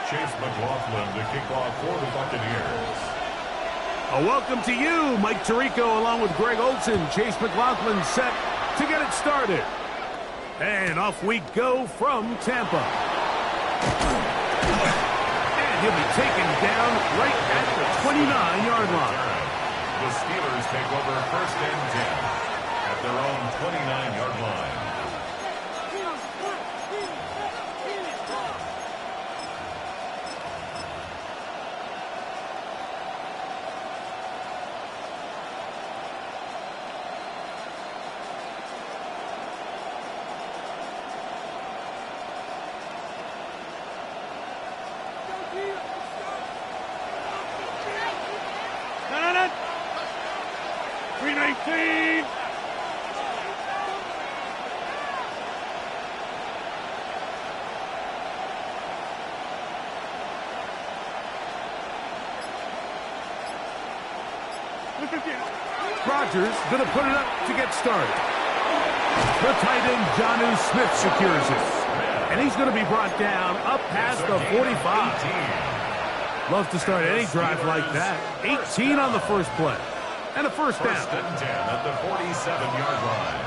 Chase McLaughlin to kick off for the Buccaneers. A welcome to you, Mike Tirico, along with Greg Olson. Chase McLaughlin set to get it started. And off we go from Tampa. And he'll be taken down right at the 29-yard line. The Steelers take over first and 10 at their own 29-yard line. Rodgers going to put it up to get started. The tight end, Jonnu Smith, secures it. And he's going to be brought down up past the 45. Love to start any drive like that. 18 on the first play. And a first down. First and 10 at the 47-yard line.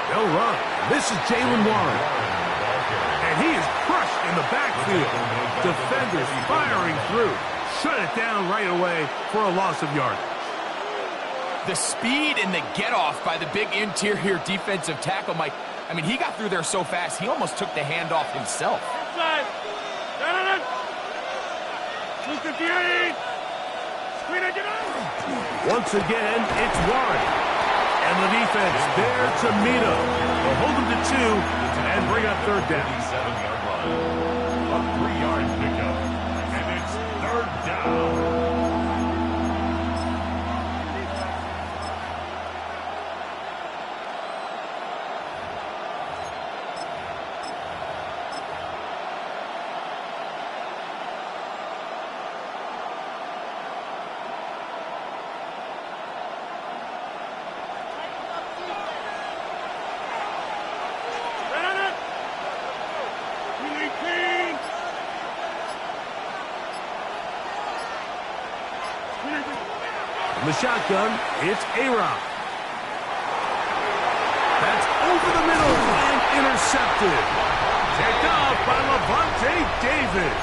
They'll run. This is Jalen Warren. And he is crushed in the backfield. Defenders firing through. Shut it down right away for a loss of yardage. The speed and the get-off by the big interior defensive tackle, Mike. I mean, he got through there so fast, he almost took the handoff himself. Once again, it's Warren. And the defense there to meet him. They'll hold him to 2 and bring up third down. 47-yard line. A 3-yard pickup. And it's third down. The shotgun, it's A-Rob. That's over the middle and intercepted. Picked off by Levante David.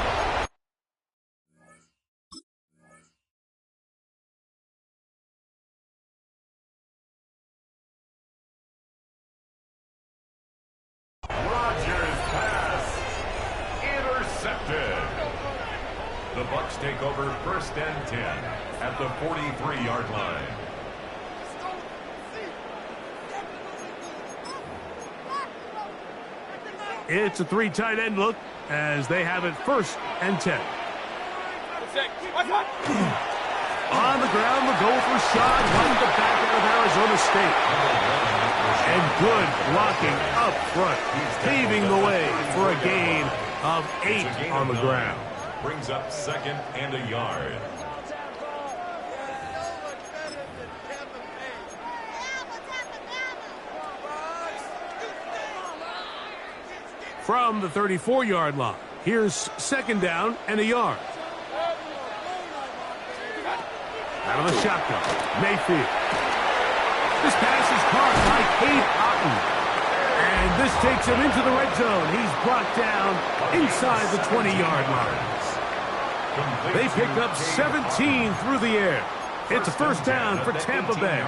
Rodgers pass. Intercepted. The Bucs take over first and 10 at the 43-yard line. It's a 3 tight end look as they have it first and 10. On the ground, the goal for Sean, running the back out of Arizona State. And good blocking up front, paving the way for a gain of 8 on the ground. Brings up second and a yard. From the 34-yard line, here's second down and a yard. Out of the shotgun, Mayfield. This pass is caught by Cade Otton. And this takes him into the red zone. He's brought down inside the 20-yard line. They pick up 17 through the air. It's a first down for Tampa Bay.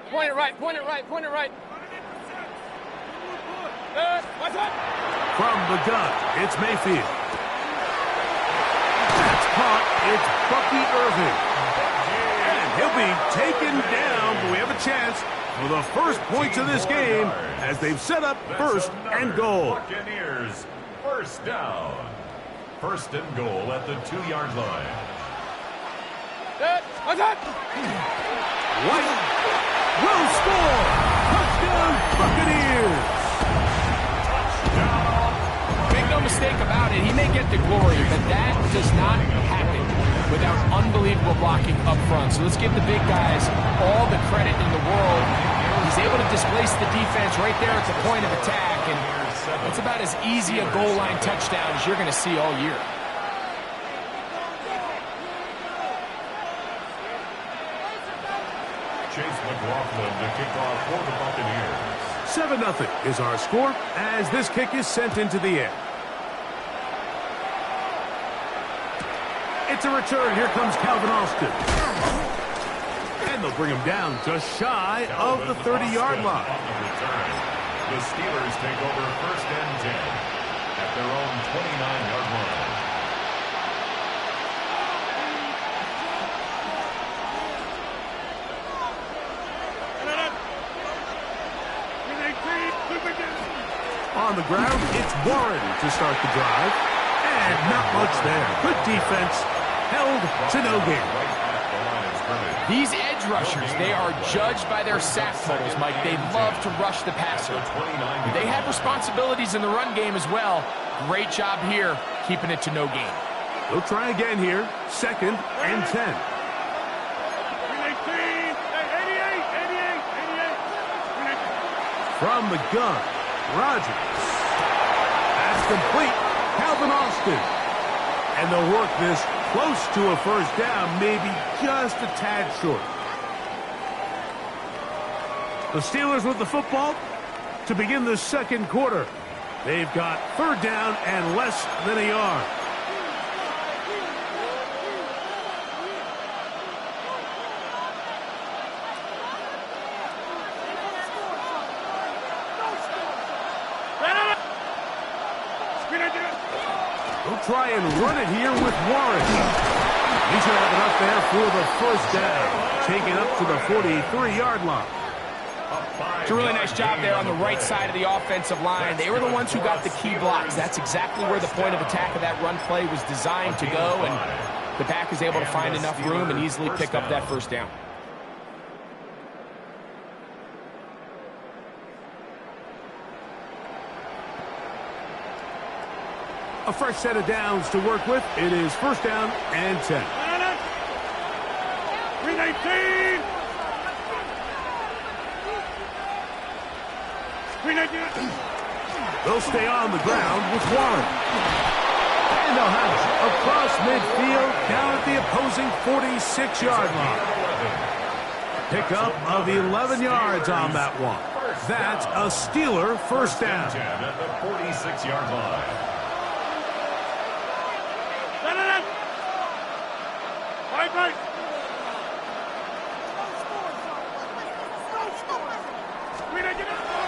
Point it right, point it right, point it right. From the gun, it's Mayfield. That's caught. It's Bucky Irving. And he'll be taken down, but we have a chance for the first points of this game as they've set up first and goal. Buccaneers, first down. First and goal at the 2-yard line. White will score. Touchdown, Buccaneers. Make no mistake about about it, he may get the glory, but that does not happen without unbelievable blocking up front. So let's give the big guys all the credit in the world. He's able to displace the defense right there at the point of attack, and it's about as easy a goal line touchdown as you're going to see all year. Chase McLaughlin to kick off for the Buccaneers. 7-0 is our score as this kick is sent into the air. It's a return. Here comes Calvin Austin. And they'll bring him down just shy of the 30-yard line. The Steelers take over first and 10 at their own 29-yard line. On the ground, it's Warren to start the drive. And not much there. Good defense. Held to no gain. These edge rushers, they are judged by their sack totals, Mike. They love to rush the passer. They have responsibilities in the run game as well. Great job here, keeping it to no gain. They'll try again here. 2nd and 10. From the gun, Rodgers. That's complete. Calvin Austin. And they'll work this close to a first down, maybe just a tad short. The Steelers with the football to begin the second quarter. They've got 3rd down and less than a yard. They'll try and run it here with Warren. He should have enough there for the first down. Taken up to the 43-yard line. It's a really nice job there on the right side of the offensive line. They were the ones who got the key blocks. That's exactly where the point of attack of that run play was designed to go, and the back is able to find enough room and easily pick up that first down. A fresh set of downs to work with. It is 1st down and 10. 319. They'll stay on the ground with Warren. And they'll have it across midfield down at the opposing 46-yard line. Pickup of 11 yards on that one. That's a Steeler first down. At the 46-yard line.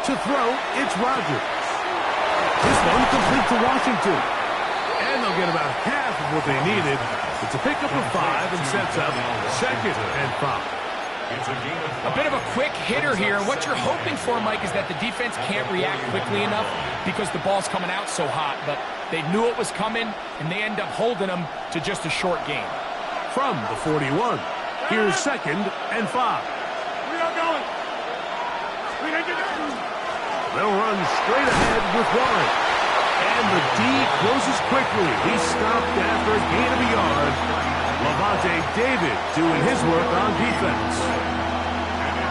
To throw, it's Rodgers. This one complete to Washington. And they'll get about half of what they needed. It's a pickup of 5 and sets up 2nd and 5. A bit of a quick hitter here, and what you're hoping for, Mike, is that the defense can't react quickly enough because the ball's coming out so hot. But they knew it was coming, and they end up holding them to just a short gain. From the 41, here's 2nd and 5. We are going. They'll run straight ahead with Warren. And the D closes quickly. He stopped after a gain of a yard. Lavonte David doing his work on defense.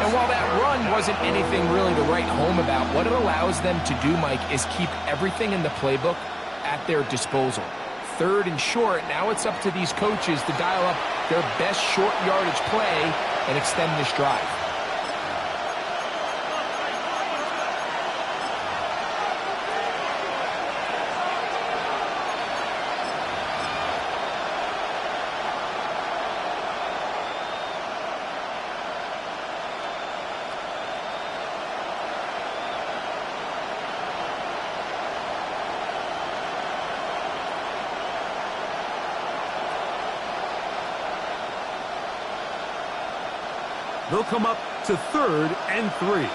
And while that run wasn't anything really to write home about, what it allows them to do, Mike, is keep everything in the playbook at their disposal. 3rd and short, now it's up to these coaches to dial up their best short yardage play and extend this drive. They'll come up to 3rd and 3. 258.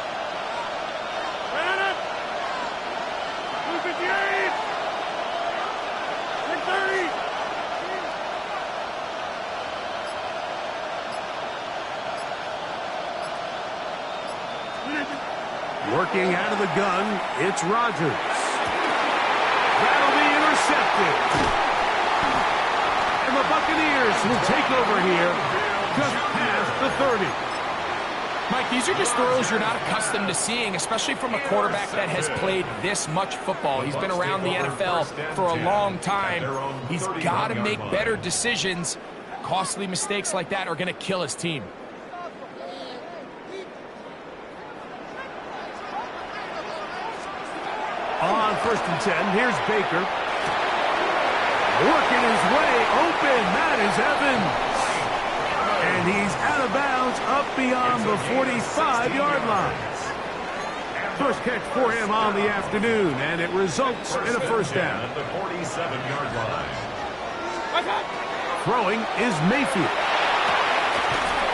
Working out of the gun, it's Rodgers. That'll be intercepted. intercepted. And the Buccaneers will take over here just past the 30. Mike, these are just throws you're not accustomed to seeing, especially from a quarterback that has played this much football. He's been around the NFL for a long time. He's got to make better decisions. Costly mistakes like that are going to kill his team. On 1st and 10, here's Baker. Working his way open, that is Evans. And he's out of bounds up beyond the 45-yard line. First catch for him on the afternoon, and it results in a first down. At the 47-yard line. Throwing is Mayfield.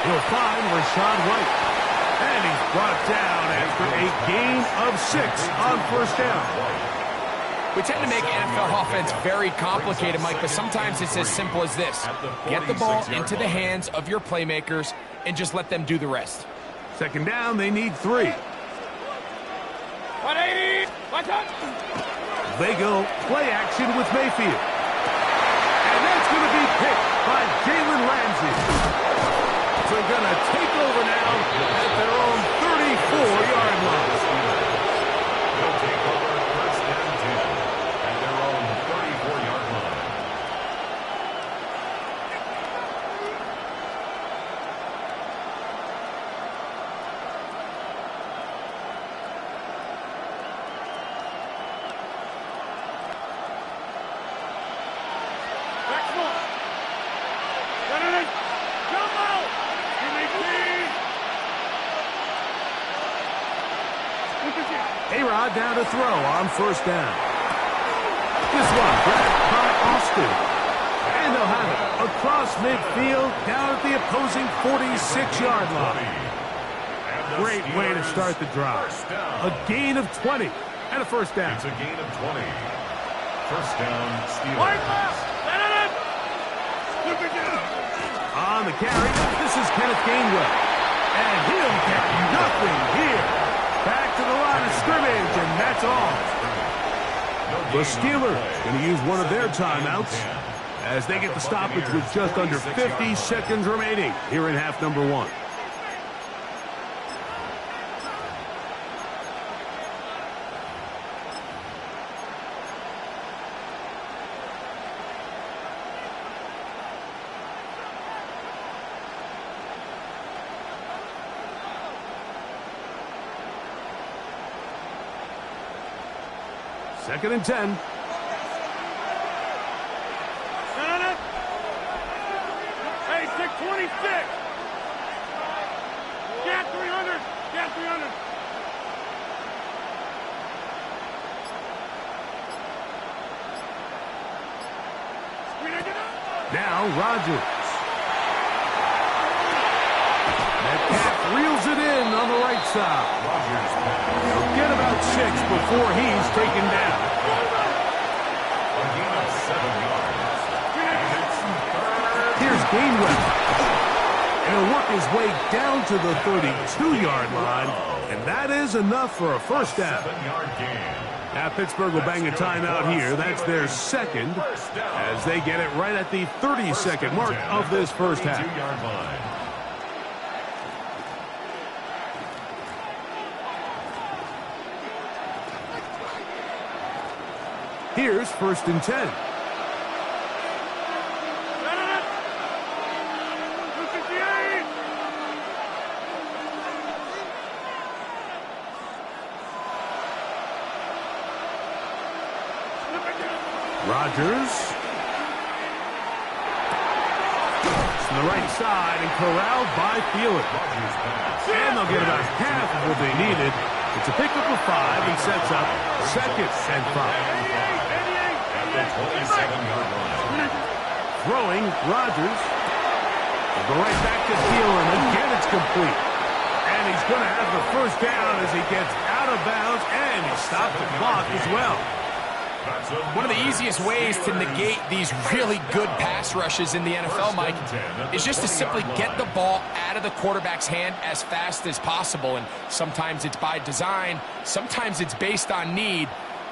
He'll find Rashad White. And he's brought down after a gain of 6 on first down. We tend to make NFL offense very complicated, Mike, but sometimes it's as simple as this. Get the ball into the hands of your playmakers and just let them do the rest. Second down, they need 3. 180. Watch out. They go play action with Mayfield. And that's going to be picked by Jalen Ramsey. So they're going to take over now at their own 34-yard line. They'll take over first and 10 at their own 34-yard line. Next one. Get it in. Jump out. Give me speed. Look at you. A-Rod down to throw on first down. This one grabbed by Austin. And they'll have it across midfield down at the opposing 46-yard line. Great way to start the drive. A gain of 20 and a first down. It's a gain of 20. First down, White Steelers. left. Get it in. Look at you. On the carry, this is Kenneth Gainwell. And he'll get nothing here. Back to the line of scrimmage, and that's all. The Steelers going to use one of their timeouts as they get the stoppage with just under 50 seconds remaining here in half number 1. Second and 10. Get it in. Hey, 626. Get 300. Get 300. Now Rodgers. Metcalf reels it in on the right side. He'll get about 6 before he's taken down. A gain of 7 yards. And it's third. Here's Gainwell. And he'll work his way down to the 32-yard line. And that is enough for a first down. 7-yard gain. Now Pittsburgh will bang a timeout here. That's their second as they get it right at the 30-second mark of this first half. 32-yard line. Here's first and 10. Get it in. 258. Rodgers. On the right side and corralled by Thielen. And they'll get about half of what they needed. It's a pickup of 5 and sets up second and 5. At the 27-yard line. Throwing, Rodgers. They'll go right back to Thielen. Again, it's complete. And he's going to have the first down as he gets out of bounds, and he stopped the clock as well. One of the easiest ways to negate these really good pass rushes in the NFL, Mike, is just to simply get the ball out of the quarterback's hand as fast as possible. And sometimes it's by design, sometimes it's based on need.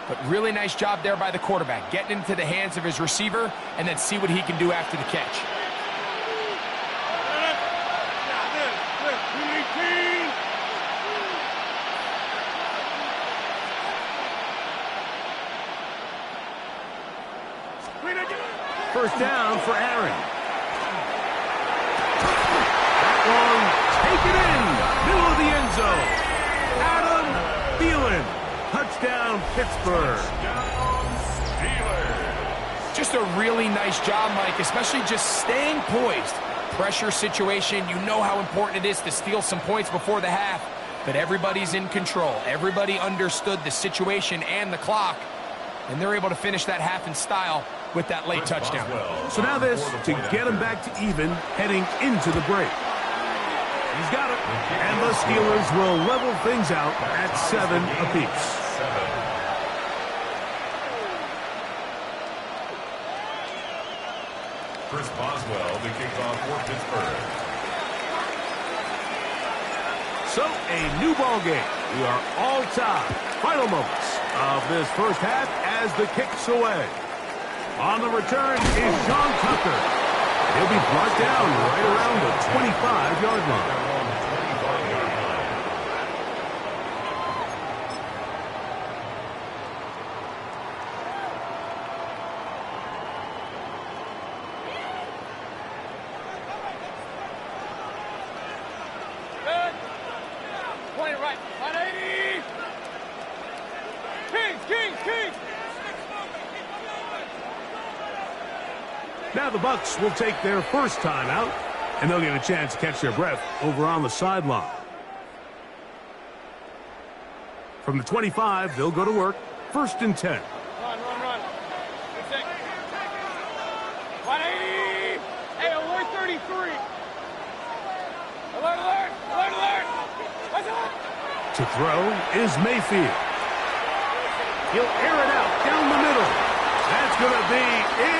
But really nice job there by the quarterback, getting into the hands of his receiver and then see what he can do after the catch. First down for Aaron. That one, take it in. Middle of the end zone. Adam Thielen. Touchdown, Pittsburgh. Just a really nice job, Mike, especially just staying poised. Pressure situation, you know how important it is to steal some points before the half, but everybody's in control. Everybody understood the situation and the clock, and they're able to finish that half in style with that late touchdown. So now this to get him back to even heading into the break. He's got it. And the Steelers will level things out at 7 apiece. Chris Boswell, the kickoff for Pittsburgh. So a new ball game. We are all tied. Final moments of this first half as the kick's away. On the return is John Tucker. He'll be brought down right around the 25-yard line. Good. 20 right. 180. Kings. Now the Bucs will take their first time out, and they'll get a chance to catch their breath over on the sideline. From the 25, they'll go to work. First and 10. Run. Good thing. 180. Hey, alert 33. Alert. What's up? To throw is Mayfield. He'll air it out down the middle. That's going to be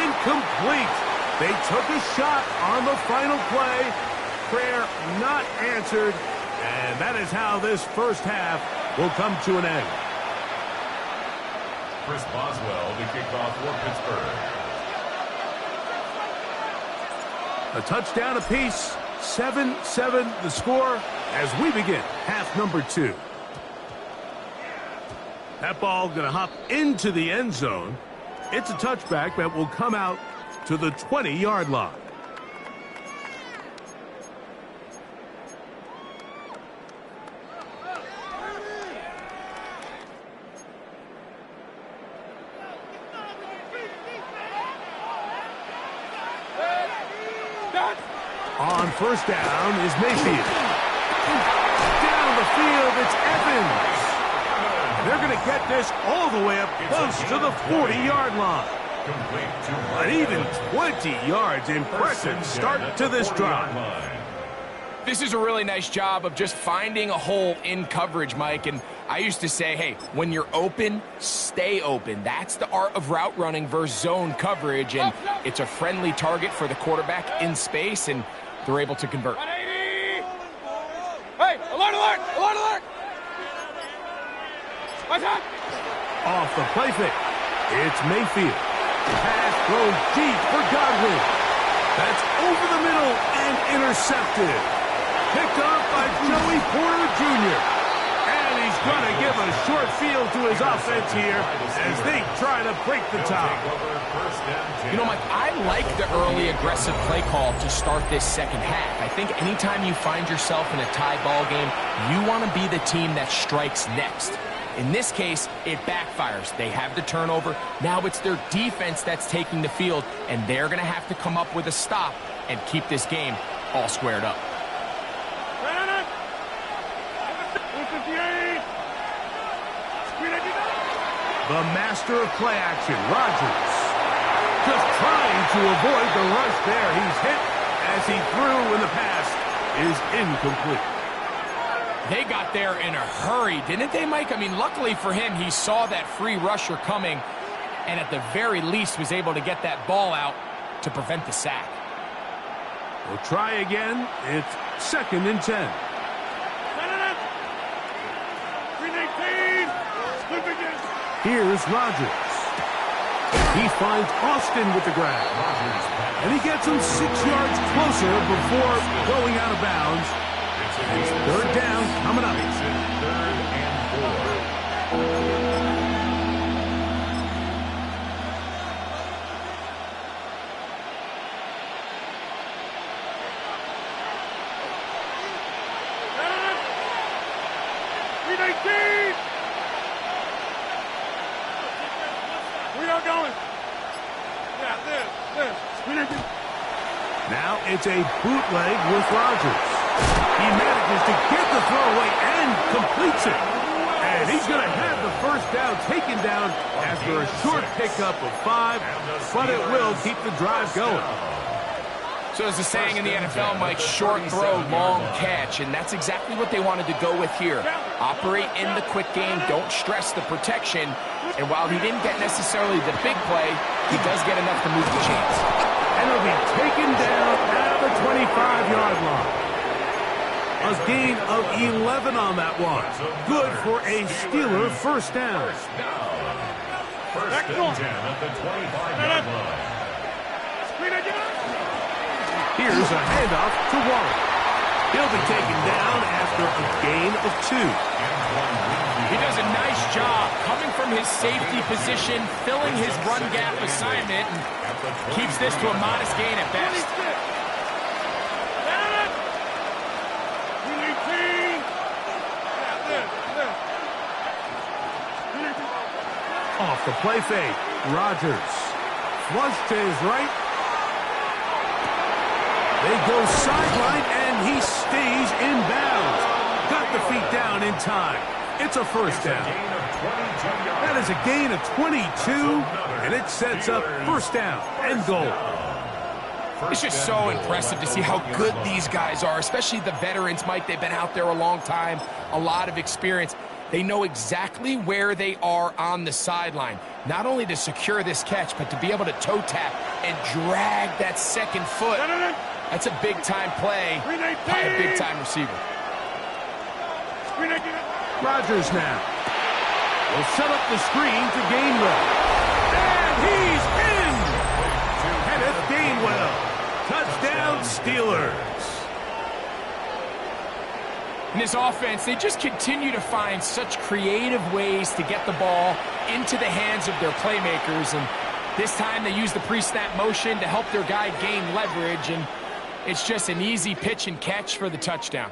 incomplete. They took a shot on the final play. Prayer not answered. And that is how this first half will come to an end. Chris Boswell, the kickoff for Pittsburgh. A touchdown apiece. 7-7 the score as we begin half number 2. That ball going to hop into the end zone. It's a touchback that will come out to the 20-yard line. On first down is Mayfield. Down the field, it's Evans. They're going to get this all the way up close to the 40-yard line. An even 20 yards. Impressive start to this drive. This is a really nice job of just finding a hole in coverage, Mike. And I used to say, hey, when you're open, stay open. That's the art of route running versus zone coverage. And it's a friendly target for the quarterback in space, and they're able to convert. 180. Hey, alert. What's up? Off the play fake, it's Mayfield. Pass thrown deep for Godwin. That's over the middle and intercepted. Picked off by Joey Porter Jr. And he's going to give a short field to his offense here as they try to break the tie. You know, Mike, I like the early aggressive play call to start this second half. I think anytime you find yourself in a tie ball game, you want to be the team that strikes next. In this case, it backfires. They have the turnover. Now it's their defense that's taking the field, and they're going to have to come up with a stop and keep this game all squared up. The master of play action, Rodgers. Just trying to avoid the rush there. He's hit as he threw, and the pass is incomplete. They got there in a hurry, didn't they, Mike? I mean, luckily for him, he saw that free rusher coming and at the very least was able to get that ball out to prevent the sack. We'll try again. It's 2nd and 10. Here's Rodgers. He finds Austin with the grab. And he gets him 6 yards closer before going out of bounds. It's third down coming up. Makes it 3rd and 4. Now it's a bootleg with Rodgers. He manages to get the throwaway and completes it. And he's going to have the first down taken down after a short pickup of 5, but it will keep the drive going. So as the saying in the NFL, Mike, short throw, long catch, and that's exactly what they wanted to go with here. Operate in the quick game, don't stress the protection, and while he didn't get necessarily the big play, he does get enough to move the chains. And he'll be taken down at the 25-yard line. A gain of 11 on that one. Good for a Steeler first down. First and 10 at the 25-yard line. Here's a handoff to Warren. He'll be taken down after a gain of 2. He does a nice job coming from his safety position, filling his run gap assignment, and keeps this to a modest gain at best. Off the play fake, Rodgers. Flush to his right. They go sideline, and he stays in bounds. Got the feet down in time. It's a first down. That is a gain of 22, and it sets up first down and goal. It's just so impressive to see how good these guys are, especially the veterans, Mike. They've been out there a long time, a lot of experience. They know exactly where they are on the sideline, not only to secure this catch, but to be able to toe tap and drag that second foot. That's a big-time play by a big-time receiver. Rodgers now will set up the screen to Gainwell. And he's in! Kenneth Gainwell. Touchdown, Steelers. In this offense, they just continue to find such creative ways to get the ball into the hands of their playmakers. And this time they use the pre-snap motion to help their guy gain leverage. And it's just an easy pitch and catch for the touchdown.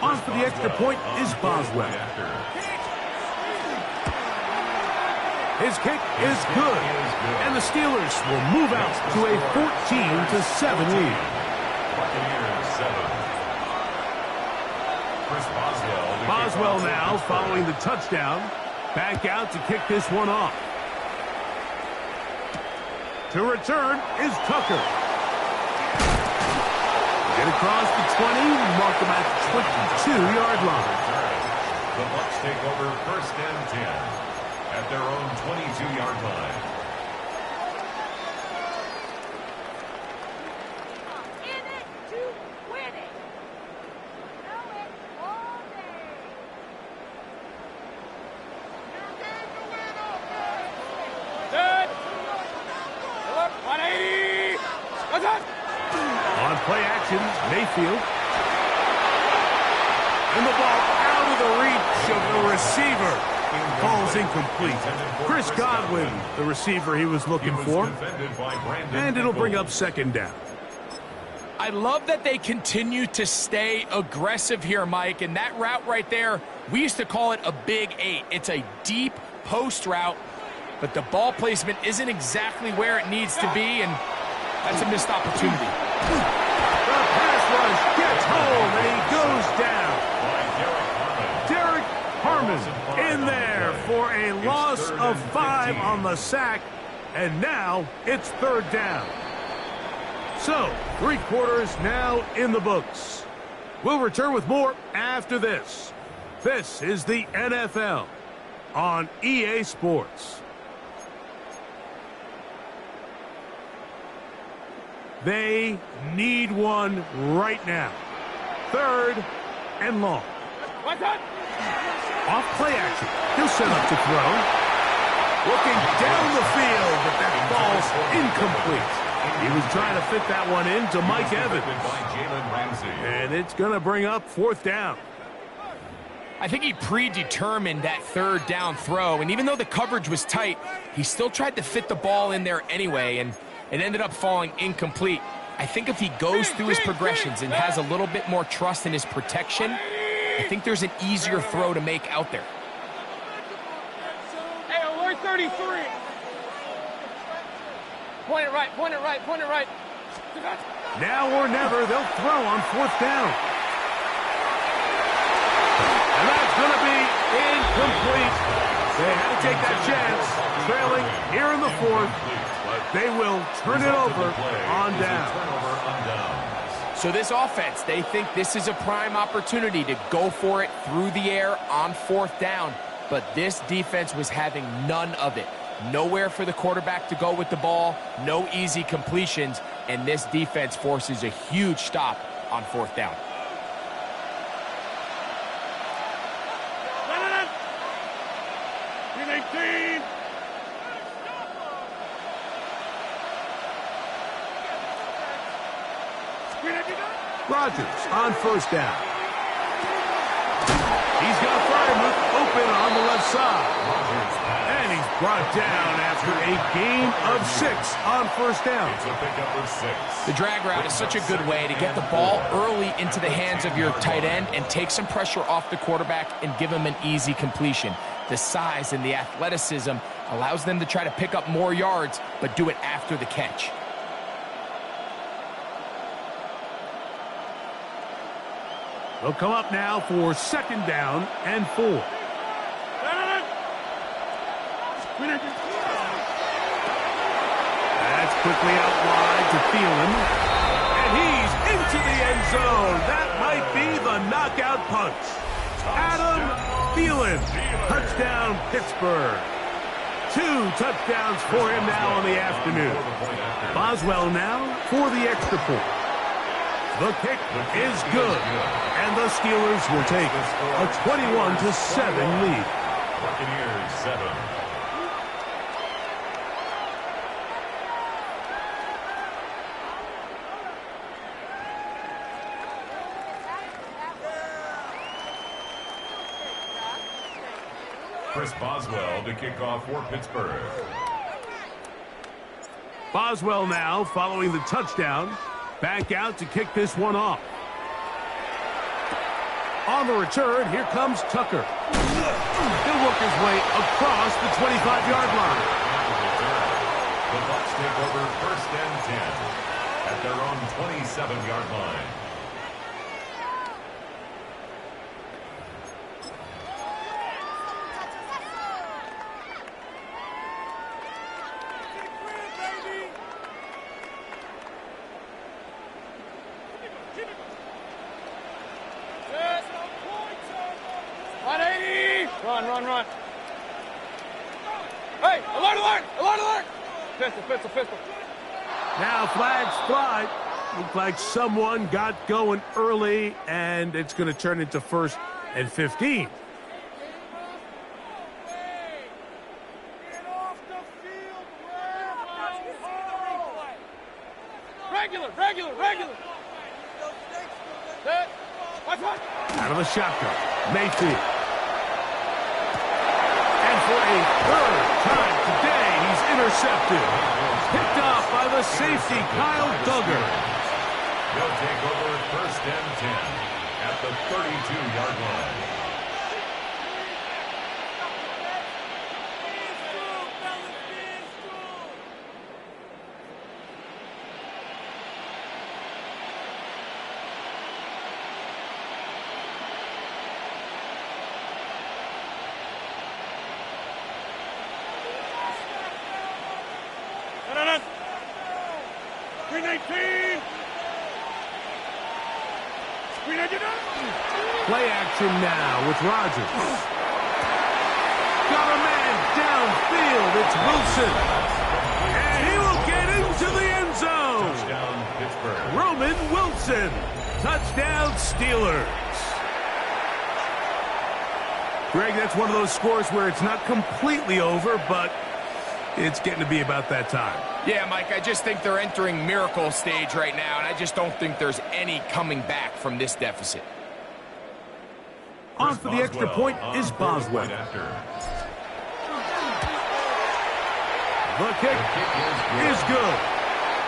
On for the extra point is Boswell. His kick is good, and the Steelers will move out to a 14-7 lead. Boswell now following the touchdown. Back out to kick this one off. To return is Tucker. Get across the 20, mark him at the 22-yard line. The Bucs take over first and 10 at their own 22-yard line. In it to win it. Know it all day. Good. Look, 180. What's up? On play action, Mayfield. And the ball out of the reach of the receiver. Ball's incomplete. Chris Godwin, the receiver he was looking for. And it'll bring up second down. I love that they continue to stay aggressive here, Mike. And that route right there, we used to call it a big 8. It's a deep post route, but the ball placement isn't exactly where it needs to be, and that's a missed opportunity. The pass rush gets home, and he goes down. Derek Harmon in there for a loss of 5 on the sack, and now it's third down. So, 3 quarters now in the books. We'll return with more after this. This is the NFL on EA Sports. They need one right now. Third and long. What's that? Off play action. He'll set up to throw. Looking down the field, but that ball's incomplete. He was trying to fit that one into Mike Evans. And it's going to bring up 4th down. I think he predetermined that 3rd down throw, and even though the coverage was tight, he still tried to fit the ball in there anyway, and it ended up falling incomplete. I think if he goes through his progressions and has a little bit more trust in his protection, I think there's an easier throw to make out there. Hey, alert 33. Point it right, point it right, point it right. Now or never, they'll throw on 4th down. And that's going to be incomplete. They had to take that chance, trailing here in the 4th. They will turn it over on down. So this offense, they think this is a prime opportunity to go for it through the air on 4th down. But this defense was having none of it. Nowhere for the quarterback to go with the ball, no easy completions, and this defense forces a huge stop on 4th down. Rodgers on 1st down. He's got Freiermuth open on the left side. And he's brought down after a gain of 6 on 1st down. It's a pickup of 6. The drag route is such a good way to get the ball early into the hands of your tight end and take some pressure off the quarterback and give him an easy completion. The size and the athleticism allows them to try to pick up more yards, but do it after the catch. They'll come up now for 2nd down and 4. That's quickly out wide to Thielen. And he's into the end zone. That might be the knockout punch. Adam Thielen. Touchdown, Pittsburgh. 2 touchdowns for him now on the afternoon. Boswell now for the extra point. The kick is good, and the Steelers will take a 21-7 lead. Buccaneers 7. Chris Boswell to kick off for Pittsburgh. Boswell now following the touchdown. Back out to kick this one off. On the return, here comes Tucker. He'll work his way across the 25-yard line. The Bucs take over 1st and 10 at their own 27-yard line. Run. Hey, alert! Pistol. Now flags fly. Looks like someone got going early, and it's going to turn into 1st and 15. Regular. Out of the shotgun, Mayfield. And for a 3rd time today, he's intercepted. Picked off by the safety, Kyle Duggar. They'll take over 1st and 10 at the 32-yard line. Play action now with Rodgers. Got a man downfield. It's Wilson. And he will get into the end zone. Touchdown, Pittsburgh. Roman Wilson. Touchdown, Steelers. Greg, that's one of those scores where it's not completely over, but it's getting to be about that time. Yeah, Mike, I just think they're entering miracle stage right now, and I just don't think there's any coming back from this deficit. On for the extra point is Boswell. The kick is good.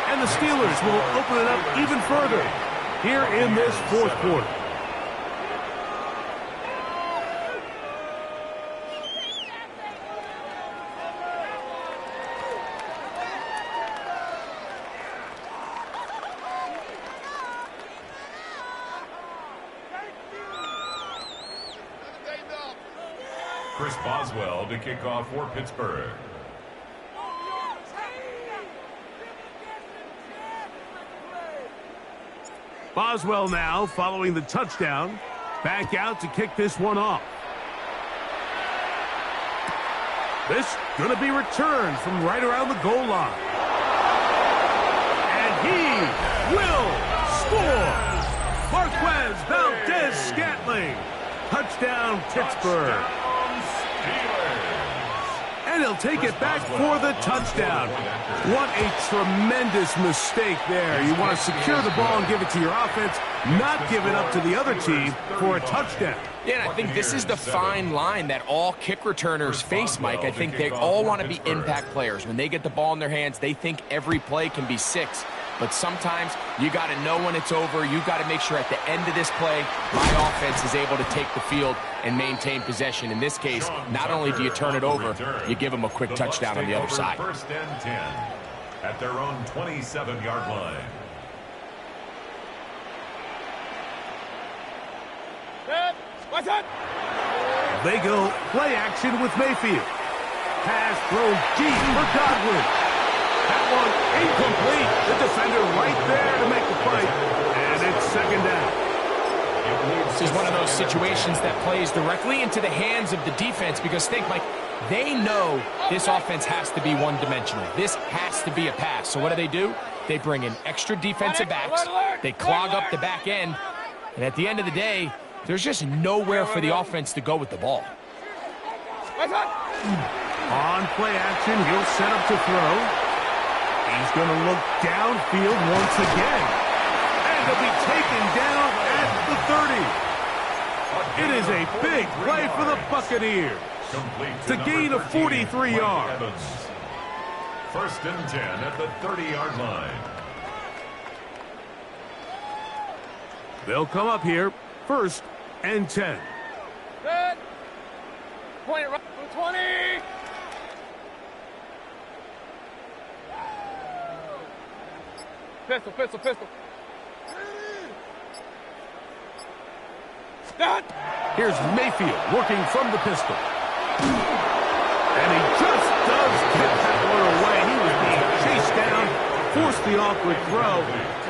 And the Steelers will open it up even further here in this fourth quarter. Chris Boswell to kick off for Pittsburgh. Boswell now following the touchdown. Back out to kick this one off. This going to be returned from right around the goal line. And he will score. Marquez Valdez-Scantling. Touchdown, Pittsburgh. And he'll take it back for the touchdown. What a tremendous mistake there. You want to secure the ball and give it to your offense, not give it up to the other team for a touchdown. Yeah, and I think this is the fine line that all kick returners face, Mike. I think they all want to be impact players. When they get the ball in their hands, they think every play can be 6. But sometimes you got to know when it's over. You got to make sure at the end of this play, my offense is able to take the field and maintain possession. In this case, not only do you turn it over, you give them a quick touchdown on the other side. First and 10 at their own 27-yard line. They go play action with Mayfield. Pass thrown deep for Godwin. That one incomplete. The defender right there to make the play. And it's second down. This is one of those situations that plays directly into the hands of the defense because think, Mike, they know this offense has to be one-dimensional. This has to be a pass. So what do? They bring in extra defensive backs. They clog up the back end. And at the end of the day, there's just nowhere for the offense to go with the ball. On play action, he'll set up to throw. He's going to look downfield once again. And he'll be taken down at the 30. It is a big play for the Buccaneers. It's a gain of 43 yards. First and 10 at the 30-yard line. They'll come up here. First and 10. Good. Point it right. 20. Pistol, pistol, pistol. Here's Mayfield working from the pistol. And he just does get that one away. He was being chased down, forced the awkward throw.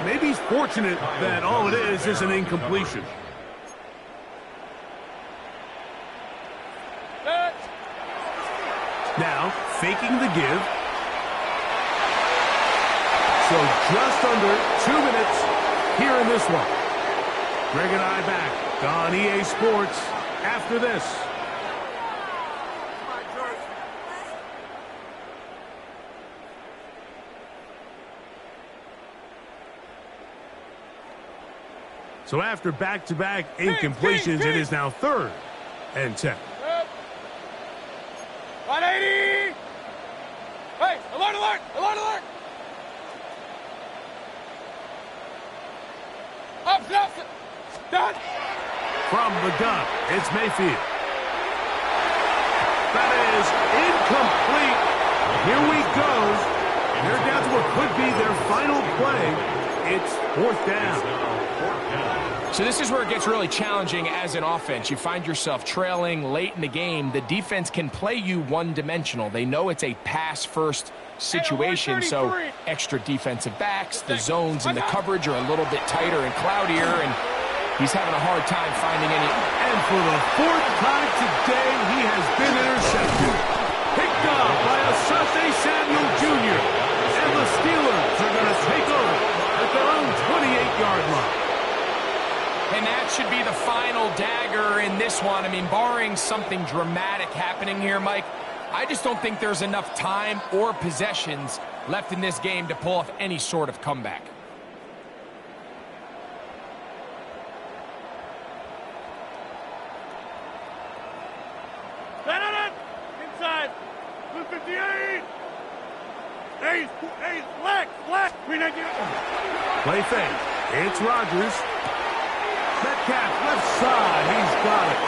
Maybe he's fortunate that all it is an incompletion. Now, faking the give. So just under 2 minutes here in this one. Greg and I back on EA Sports after this. So after back-to-back incompletions, it is now 3rd and 10. 180! Hey, alert, alert, alert, alert! Up, done! From the gun, it's Mayfield. That is incomplete. Here we go. They're down to what could be their final play. It's 4th down. So this is where it gets really challenging as an offense. You find yourself trailing late in the game. The defense can play you one-dimensional. They know it's a pass-first situation, so extra defensive backs, the zones and the coverage are a little bit tighter and cloudier, and he's having a hard time finding any. And for the 4th time today, he has been intercepted. Picked up by Asante Samuel Jr. And the Steelers are going to take over at their own 28-yard line. And that should be the final dagger in this one. I mean, barring something dramatic happening here, Mike, I just don't think there's enough time or possessions left in this game to pull off any sort of comeback. Inside. 258. Ace, flex. Play fake. It's Rodgers. Metcalf, left side. He's got it.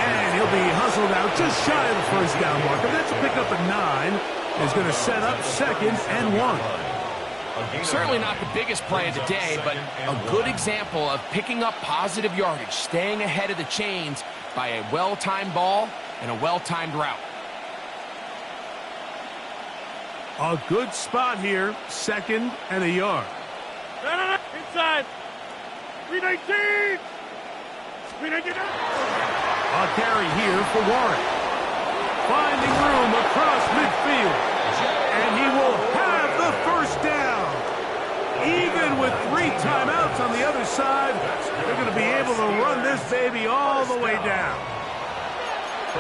And he'll be hustled out just shy of the first down marker. That's a pickup at 9. Is going to set up 2nd and 1. Certainly not the biggest play of the day, but a good example of picking up positive yardage, staying ahead of the chains by a well-timed ball and a well-timed route. A good spot here, 2nd and a yard. Inside. 319. 319. A carry here for Warren. Finding room across midfield. And he will have the first down. Even with 3 timeouts on the other side, they're going to be able to run this baby all the way down.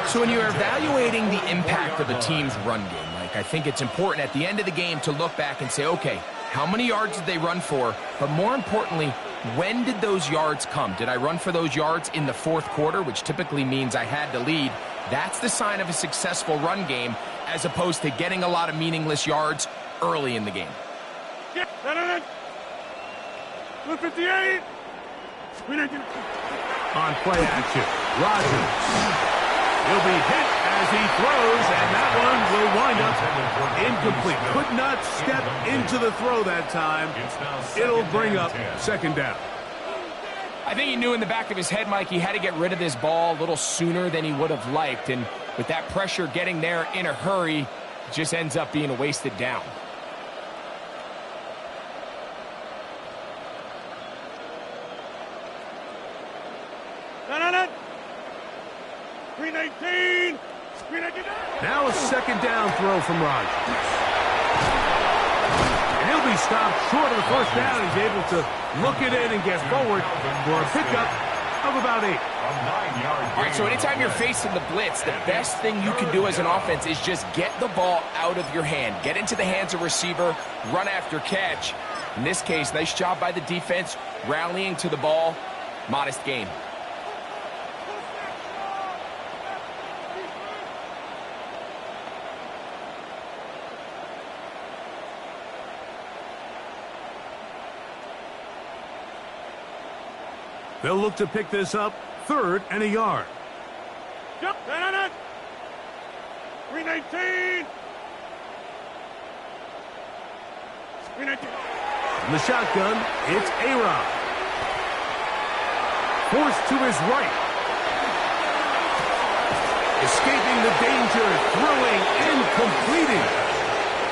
So when you're evaluating the impact of a team's run game, Mike, I think it's important at the end of the game to look back and say, okay, how many yards did they run for? But more importantly, when did those yards come? Did I run for those yards in the 4th quarter, which typically means I had to lead? That's the sign of a successful run game, as opposed to getting a lot of meaningless yards early in the game. 258. On play action, Rodgers. He'll be hit as he throws, and that one will wind up incomplete. Could not step into the throw that time. It'll bring up 2nd down. I think he knew in the back of his head, Mike, he had to get rid of this ball a little sooner than he would have liked. And with that pressure getting there in a hurry, it just ends up being a wasted down. No. 319. Now a 2nd down throw from Rodgers. And he'll be stopped short of the first down. He's able to look it in and get forward for a pickup of about 8. All right, so anytime you're facing the blitz, the best thing you can do as an offense is just get the ball out of your hand. Get into the hands of receiver, run after catch. In this case, nice job by the defense, rallying to the ball. Modest gain. They'll look to pick this up 3rd and a yard. Jump. 319. 319. In the shotgun, it's A-Rod. Forced to his right. Escaping the danger, throwing and completing.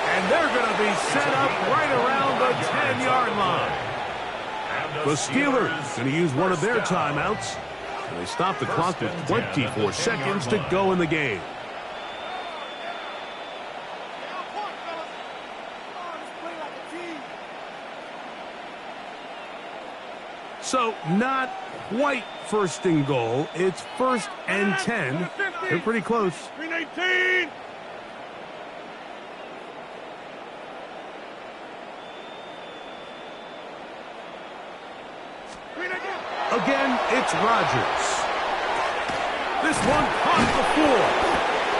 And they're going to be set up right around the 10-yard line. The Steelers going to use one of their timeouts. And they stop the clock with 24 seconds to go in the game. So not quite 1st and goal. It's 1st and 10. They're pretty close. 319. Again, it's Rodgers. This one caught the floor.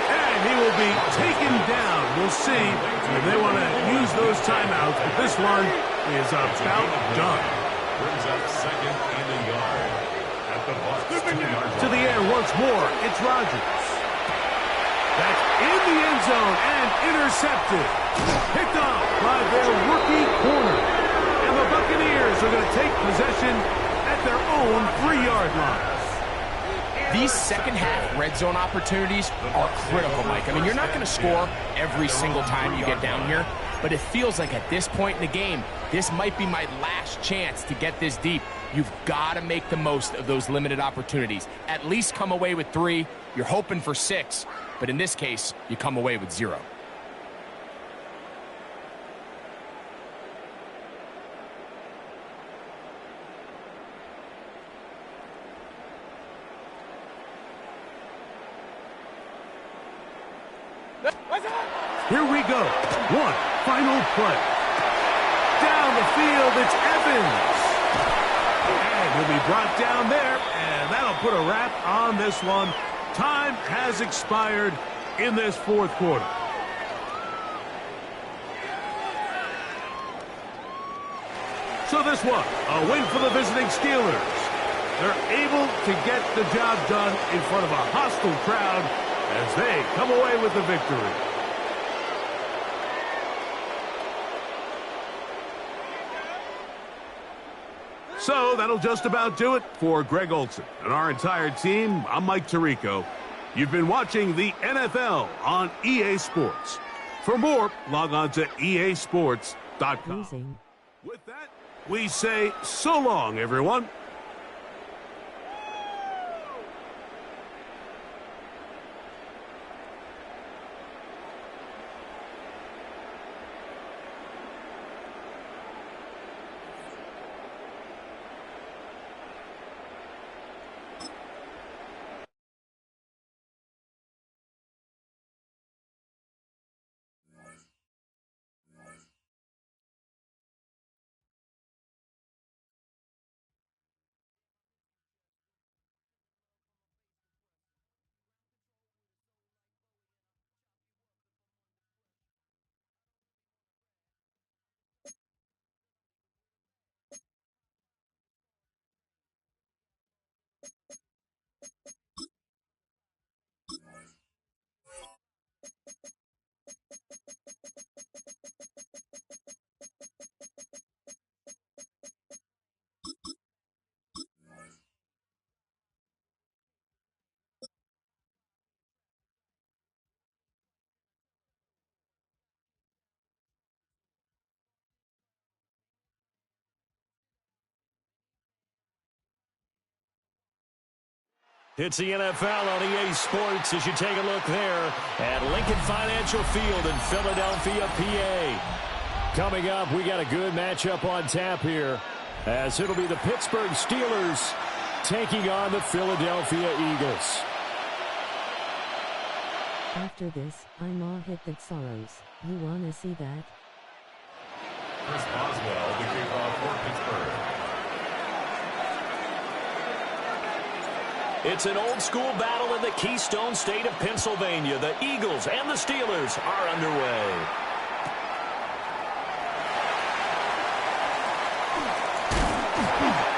And he will be taken down. We'll see if they want to use those timeouts. But this one is about done. Brings up 2nd and a yard. At the Bucs 2-yard line. To the air once more. It's Rodgers. That's in the end zone and intercepted. Picked off by their rookie corner. And the Buccaneers are going to take possession at their own 3-yard line. These second-half red zone opportunities are critical, Mike. I mean, you're not going to score every single time you get down here, but it feels like at this point in the game, this might be my last chance to get this deep. You've got to make the most of those limited opportunities. At least come away with 3. You're hoping for 6, but in this case, you come away with 0. Here we go. One final play. Down the field, it's Evans. And he'll be brought down there, and that'll put a wrap on this one. Time has expired in this fourth quarter. So this one, a win for the visiting Steelers. They're able to get the job done in front of a hostile crowd as they come away with the victory. So that'll just about do it for Greg Olson and our entire team. I'm Mike Tirico. You've been watching the NFL on EA Sports. For more, log on to easports.com. With that, we say so long, everyone. It's the NFL on EA Sports as you take a look there at Lincoln Financial Field in Philadelphia, PA. Coming up, we got a good matchup on tap here as it'll be the Pittsburgh Steelers taking on the Philadelphia Eagles. After this, I'm all hit that sorrows. You wanna see that? Chris Boswell, the kickoff for Pittsburgh. It's an old-school battle in the Keystone State of Pennsylvania. The Eagles and the Steelers are underway.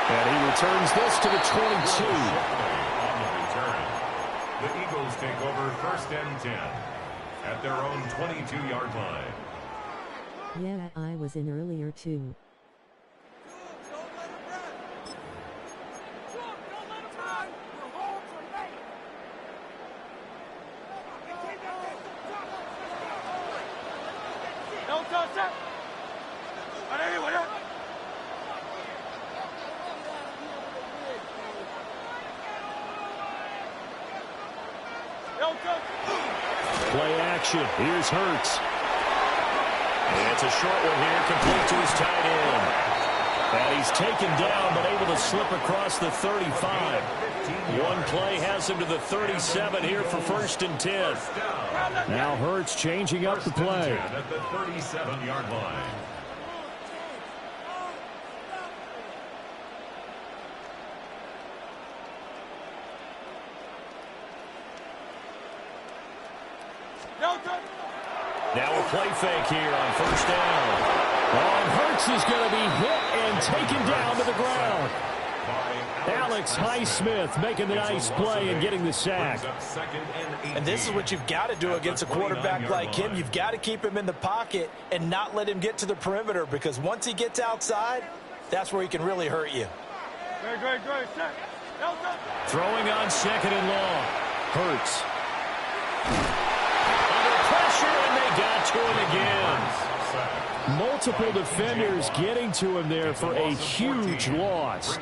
And he returns this to the 22. On the return, the Eagles take over 1st and 10 at their own 22-yard line. Yeah, I was in earlier too. Play action. Here's Hurts. And it's a short one here, complete to his tight end. And he's taken down, but able to slip across the 35. One play has him to the 37 here for 1st and 10. Now Hurts changing up the play. At the 37-yard line. Now a play fake here on 1st down. And Hurts is going to be hit and taken down to the ground. Alex Highsmith making the nice play and getting the sack. And this is what you've got to do against a quarterback like him. You've got to keep him in the pocket and not let him get to the perimeter, because once he gets outside, that's where he can really hurt you. Throwing on 2nd and long. Hurts. Under pressure, and they got to him again. Multiple defenders getting to him there for a huge loss.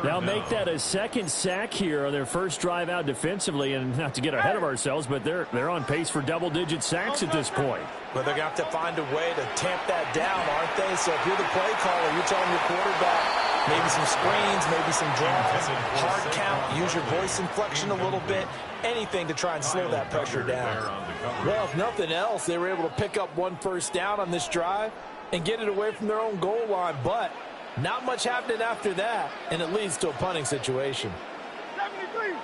They'll make that a 2nd sack here on their first drive out defensively, and not to get ahead of ourselves, but they're on pace for double-digit sacks at this point. Well, they're going to have to find a way to tamp that down, aren't they? So if you're the play caller, you're telling your quarterback, Maybe some screens, maybe some draws, hard count, use your voice inflection a little bit, anything to try and slow that pressure down. Well, if nothing else, they were able to pick up 1 first down on this drive and get it away from their own goal line, but not much happening after that, and it leads to a punting situation. 73,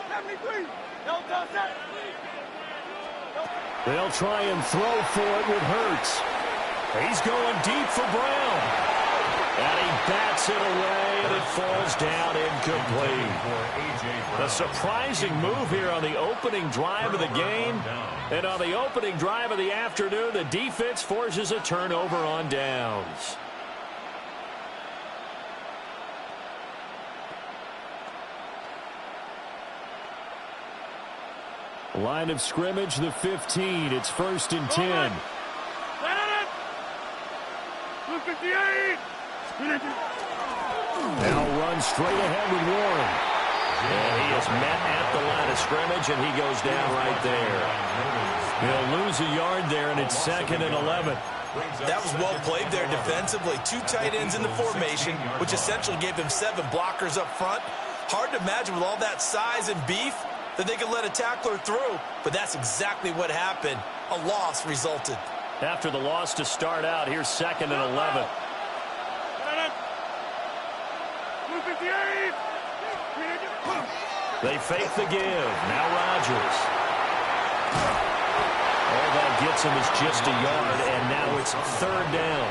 73. No, don't touch. They'll try and throw for it with Hurts. He's going deep for Brown. And he bats it away, and it falls down incomplete. A surprising move here on the opening drive of the game. And on the opening drive of the afternoon, the defense forces a turnover on downs. Line of scrimmage, the 15. It's 1st and 10. Now run straight ahead with Warren. And he is met at the line of scrimmage, and he goes down right there. He'll lose a yard there, and it's 2nd and 11. That was well played there defensively. 2 tight ends in the formation, which essentially gave him 7 blockers up front. Hard to imagine with all that size and beef that they could let a tackler through, but that's exactly what happened. A loss resulted. After the loss to start out, here's 2nd and 11. They fake the give. Now Rodgers. All that gets him is just a yard, and now it's 3rd down.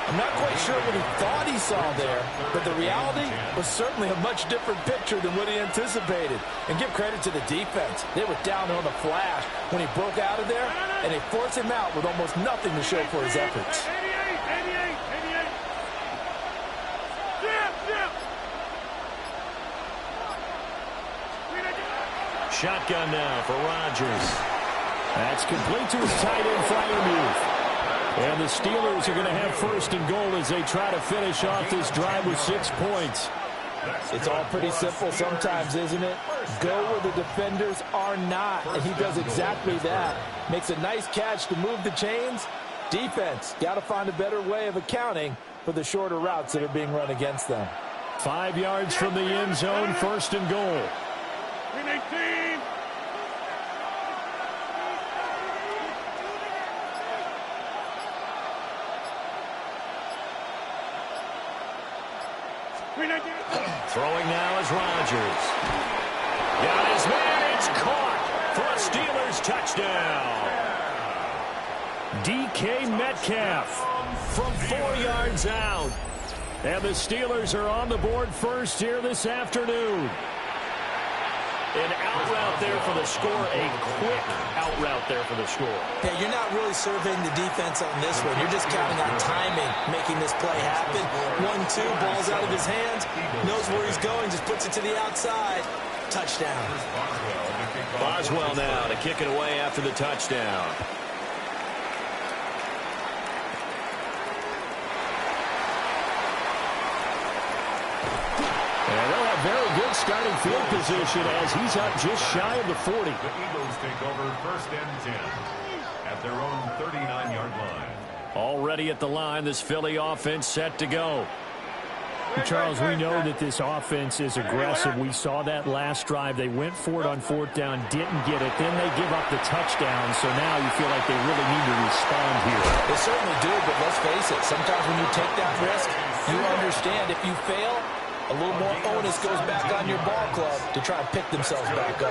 I'm not quite sure what he thought he saw there, but the reality was certainly a much different picture than what he anticipated. And give credit to the defense. They were down on the flash when he broke out of there, and they forced him out with almost nothing to show for his efforts. 88. Shotgun now for Rodgers. That's complete to his tight end, Freiermuth. And the Steelers are going to have 1st and goal as they try to finish off this drive with 6 points. It's all pretty simple sometimes, isn't it? Go where the defenders are not, and he does exactly that. Makes a nice catch to move the chains. Defense, got to find a better way of accounting for the shorter routes that are being run against them. 5 yards from the end zone, 1st and goal. 18. Throwing now is Rodgers. Got his man, it's caught for a Steelers touchdown. DK Metcalf from 4 yards out. And the Steelers are on the board first here this afternoon. An out route there for the score, a quick out route there for the score. Yeah, you're not really surveying the defense on this one. You're just counting on timing, making this play happen. 1-2, ball's out of his hands, knows where he's going, just puts it to the outside. Touchdown. Boswell now to kick it away after the touchdown. Very good starting field position as he's up just shy of the 40. The Eagles take over 1st and 10 at their own 39-yard line. Already at the line, this Philly offense set to go. Charles, we know that this offense is aggressive. We saw that last drive. They went for it on 4th down, didn't get it. Then they give up the touchdown, so now you feel like they really need to respond here. They certainly do, but let's face it, sometimes when you take that risk, you understand if you fail, a little more onus goes back on your ball club to try and pick themselves back up.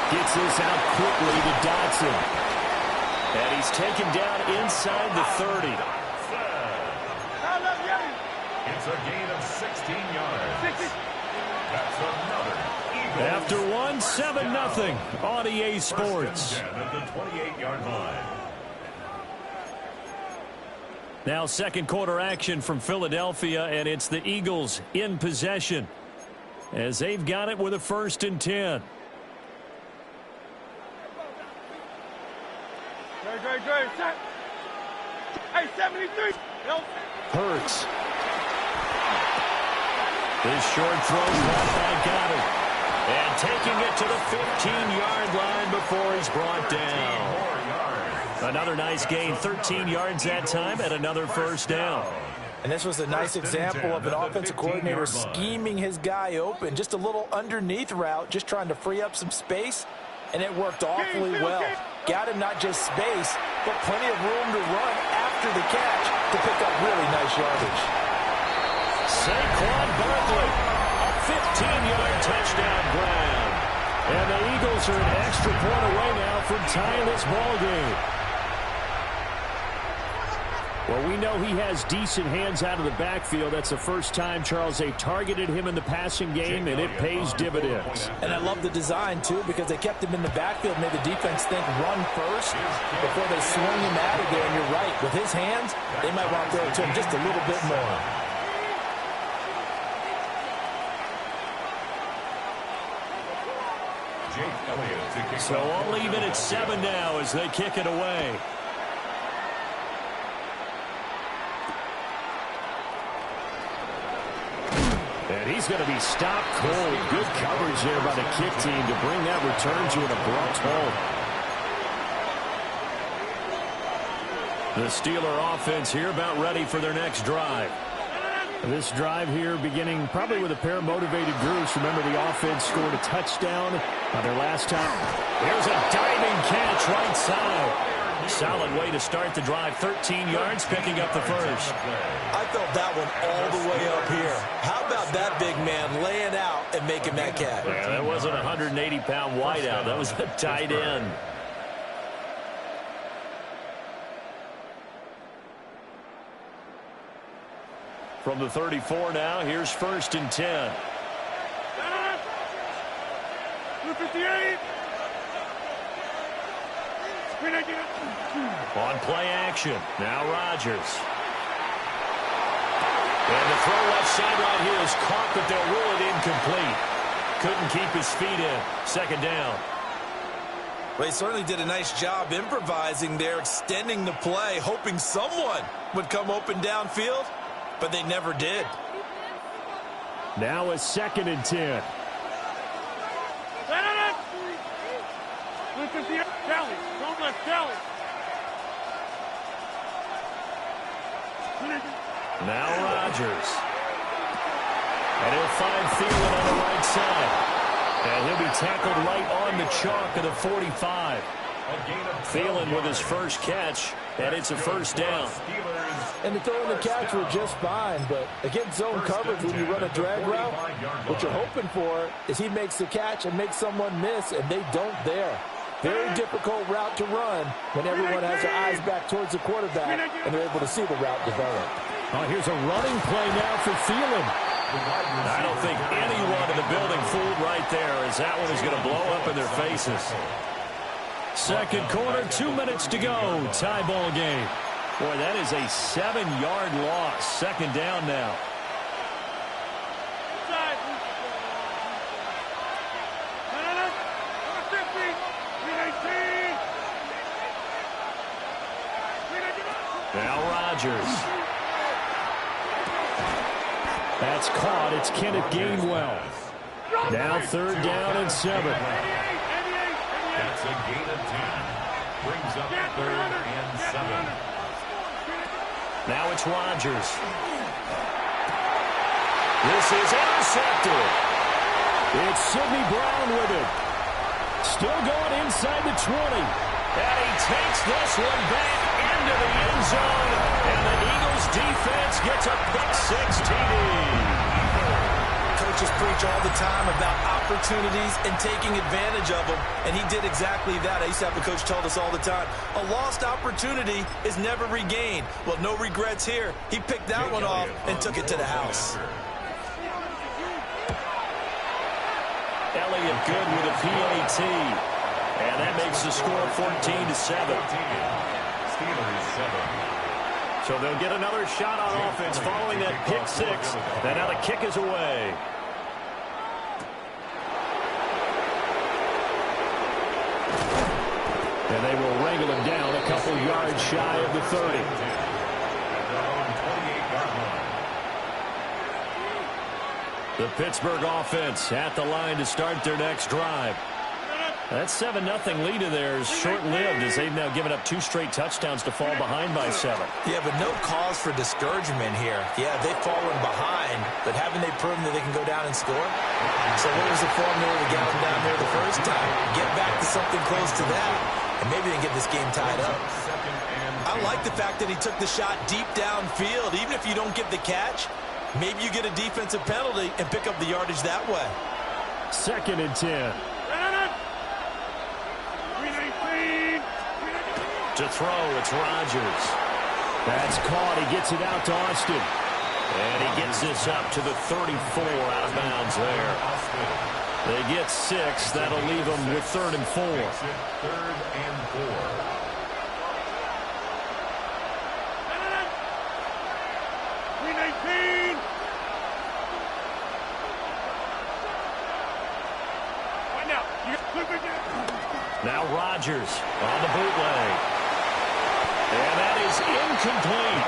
Gets this out quickly to Dotson. And he's taken down inside the 30. It's a gain of 16 yards. That's another Eagle. After one, 7-0 on EA Sports. At the 28-yard line. Now second quarter action from Philadelphia, and it's the Eagles in possession as they've got it with a 1st and 10. Great. Hey, 73. Hurts. This short throw caught by Goddard. And taking it to the 15-yard line before he's brought down. Another nice gain, 13 yards that time, and another first down. And this was a nice example of an offensive coordinator scheming his guy open. Just a little underneath route, just trying to free up some space, and it worked awfully well. Got him not just space, but plenty of room to run after the catch to pick up really nice yardage. Saquon Barkley, a 15-yard touchdown grab. And the Eagles are an extra point away now from tying this ball game. Well, we know he has decent hands out of the backfield. That's the first time, Charles, they targeted him in the passing game, and it pays dividends. And I love the design, too, because they kept him in the backfield, made the defense think run first before they swung him out of there. And you're right, with his hands, they might want to throw it to him just a little bit more. So I'll leave it at 7 now as they kick it away. And he's going to be stopped cold. Good coverage there by the kick team to bring that return to an abrupt halt. The Steeler offense here about ready for their next drive. This drive here beginning probably with a pair of motivated groups. Remember, the offense scored a touchdown their last time. Here's a diving catch right side. Solid way to start the drive. 13 yards, picking up the first. I felt that one all the way up here. How about that big man laying out and making that catch? Yeah, that wasn't a 180-pound wideout. That was a tight end. From the 34 now, here's 1st and 10. 258. On play action, now Rodgers. And the throw left side right here is caught, but they'll rule it incomplete. Couldn't keep his feet in. 2nd down. Well, he certainly did a nice job improvising there, extending the play, hoping someone would come open downfield, but they never did. Now a 2nd and 10. Kelly, don't let Kelly. Now Rodgers. And he'll find Thielen on the right side. And he'll be tackled right on the chalk of the 45. Thielen with his first catch, and it's a 1st down. And the throw and the catch were just fine, but against zone coverage, when you run a drag route, what you're hoping for is he makes the catch and makes someone miss, and they don't there. Very difficult route to run when everyone has their eyes back towards the quarterback and they're able to see the route develop. Oh, here's a running play now for Thielen. I don't think anyone in the building fooled right there, as that one is going to blow up in their faces. 2nd quarter, 2 minutes to go. Tie ball game. Boy, that is a 7-yard loss. 2nd down now. Now Rodgers. That's caught. It's Kenneth Gainwell. Now 3rd down and 7. That's a gain of 10. Brings up 3rd and 7. Now it's Rodgers. This is intercepted. It's Sidney Brown with it. Still going inside the 20. And he takes this one back into the end zone. And the Eagles defense gets a pick-6 TD. Coaches preach all the time about opportunities and taking advantage of them, and he did exactly that. I used to have a coach tell us all the time, a lost opportunity is never regained. Well, no regrets here. He picked that one off and took it to the house. Elliott good with a PAT. And that makes the score 14-7. So they'll get another shot on offense following that pick-6. And now the kick is away. And they will wrangle him down a couple yards shy of the 30. The Pittsburgh offense at the line to start their next drive. That 7-0 lead of theirs short-lived as they've now given up 2 straight touchdowns to fall behind by 7. Yeah, but no cause for discouragement here. Yeah, they've fallen behind, but haven't they proven that they can go down and score? So what was the formula to get them down there the first time? Get back to something close to that, and maybe they can get this game tied up. I like the fact that he took the shot deep downfield. Even if you don't get the catch, maybe you get a defensive penalty and pick up the yardage that way. 2nd and 10. To throw, it's Rodgers. That's caught. He gets it out to Austin. And he gets this up to the 34 out of bounds there. They get 6. That'll leave them with 3rd and 4. 3rd and 4. Now Rodgers on the bootleg. And that is incomplete.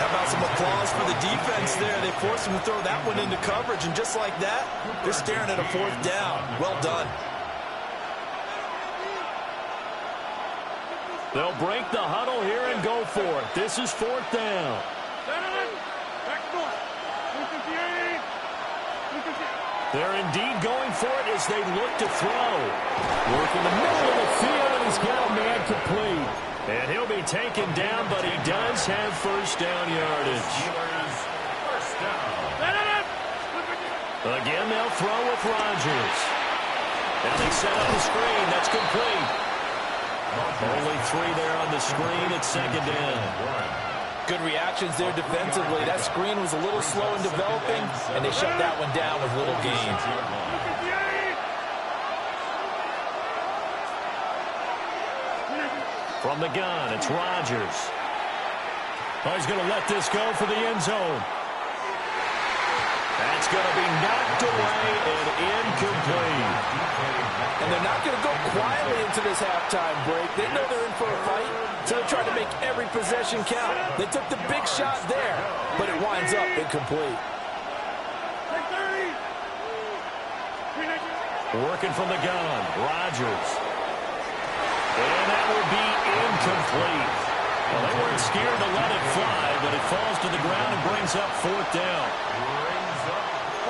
How about some applause for the defense there? They forced him to throw that one into coverage, and just like that, they're staring at a 4th down. Well done. They'll break the huddle here and go for it. This is 4th down. They're indeed going for it as they look to throw. Work in the middle of the field, and he's got a man complete. And he'll be taken down, but he does have 1st down yardage. Again, they'll throw with Rodgers. And they set up the screen. That's complete. Only 3 there on the screen at 2nd down. Good reactions there defensively. That screen was a little slow in developing, and they shut that one down with little gain. From the gun, it's Rodgers. Oh, he's going to let this go for the end zone. That's going to be knocked away and incomplete. And they're not going to go quietly into this halftime break. They know they're in for a fight, so they're trying to make every possession count. They took the big shot there, but it winds up incomplete. Working from the gun, Rodgers. And that will be incomplete. Well, they weren't scared to let it fly, but it falls to the ground and brings up 4th down.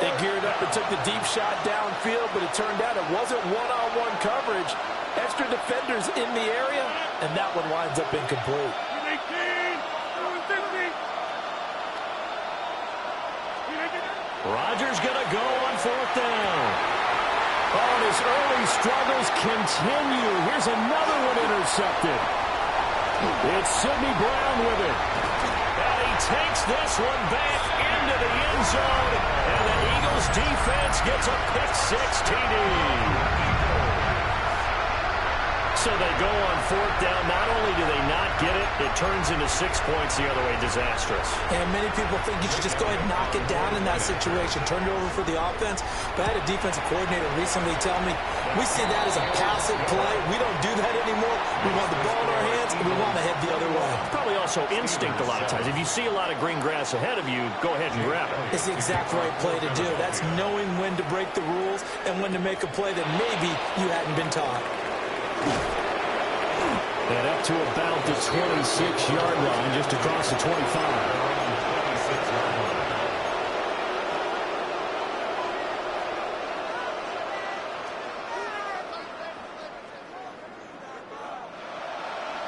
They geared up and took the deep shot downfield, but it turned out it wasn't one-on-one coverage. Extra defenders in the area, and that one winds up incomplete. Rodgers going to go on 4th down. Oh, and his early struggles continue. Here's another one intercepted. It's Sidney Brown with it. And he takes this one back into the end zone. And the Eagles defense gets a pick-6 TD. So they go on 4th down. Not only do they not get it, it turns into 6 points the other way. Disastrous. And many people think you should just go ahead and knock it down in that situation. Turn it over for the offense. But I had a defensive coordinator recently tell me, we see that as a passive play. We don't do that anymore. We want the ball in our hands, and we want to head the other way. Probably also instinct a lot of times. If you see a lot of green grass ahead of you, go ahead and grab it. It's the exact right play to do. That's knowing when to break the rules and when to make a play that maybe you hadn't been taught. And up to about the 26-yard line, just across the 25.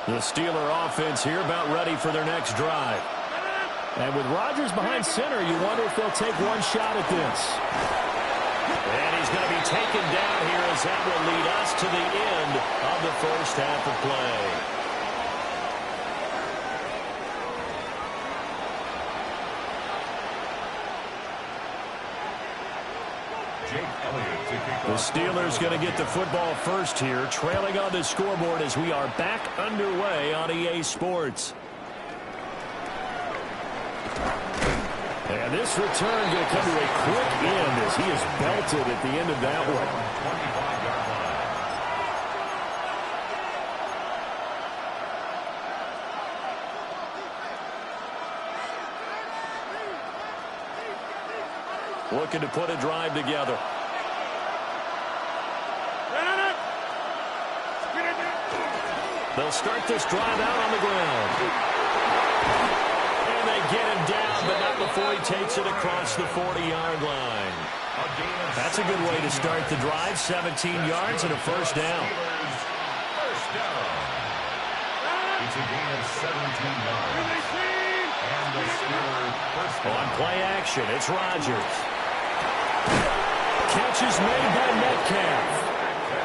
The Steeler offense here about ready for their next drive. And with Rodgers behind center, you wonder if they'll take one shot at this. And he's going to be taken down here as that will lead us to the end of the first half of play. The Steelers going to get the football first here, trailing on the scoreboard as we are back underway on EA Sports. And this return going to come to a quick end as he is belted at the end of that one. Looking to put a drive together. They'll start this drive out on the ground. And they get him down, but not before he takes it across the 40-yard line. That's a good way to start the drive. 17 yards and a first down. It's a gain of 17 yards. And the Steelers first down. On play action, it's Rodgers. Catch is made by Metcalf.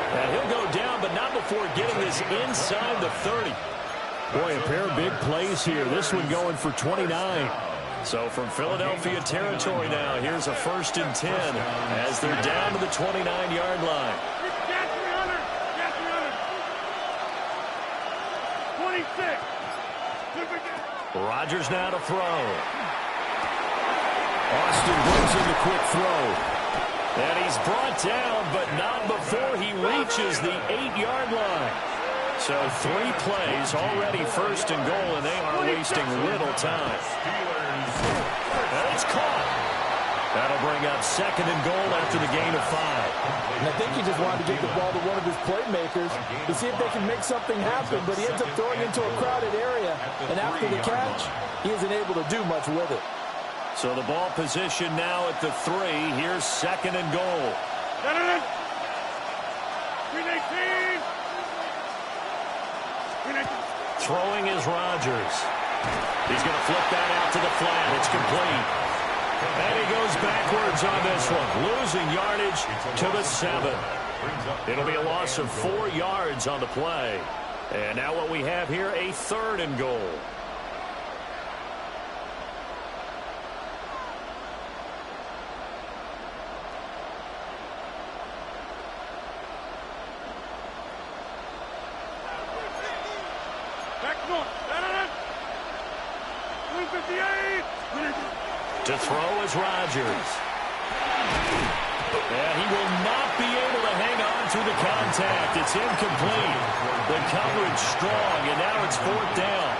And he'll go down, but not before getting this inside the 30. Boy, a pair of big plays here. This one going for 29. So from Philadelphia territory now, here's a 1st and 10 as they're down to the 29-yard line. 26. Rodgers now to throw. Austin brings in the quick throw. And he's brought down, but not before he reaches the 8-yard line. So 3 plays, already 1st and goal, and they are wasting little time. And it's caught. That'll bring up 2nd and goal after the gain of 5. And I think he just wanted to get the ball to one of his playmakers to see if they can make something happen, but he ends up throwing into a crowded area. And after the catch, he isn't able to do much with it. So the ball position now at the 3. Here's 2nd and goal. Throwing is Rodgers. He's going to flip that out to the flat. It's complete. And he goes backwards on this one, losing yardage to the 7. It'll be a loss of 4 yards on the play. And now what we have here, a 3rd and goal. To throw is Rodgers. And he will not be able to hang on through the contact. It's incomplete. The coverage strong, and now it's 4th down.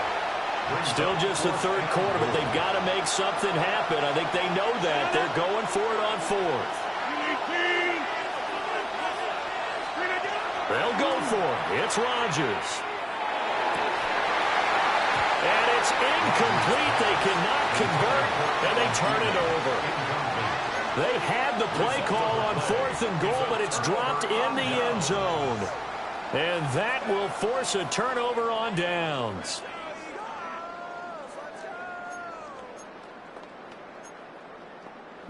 Still just the 3rd quarter, but they've got to make something happen. I think they know that. They're going for it on 4th. They'll go for it. It's Rodgers. And it's incomplete. They cannot convert, and they turn it over. They had the play call on 4th and goal, but it's dropped in the end zone. And that will force a turnover on downs.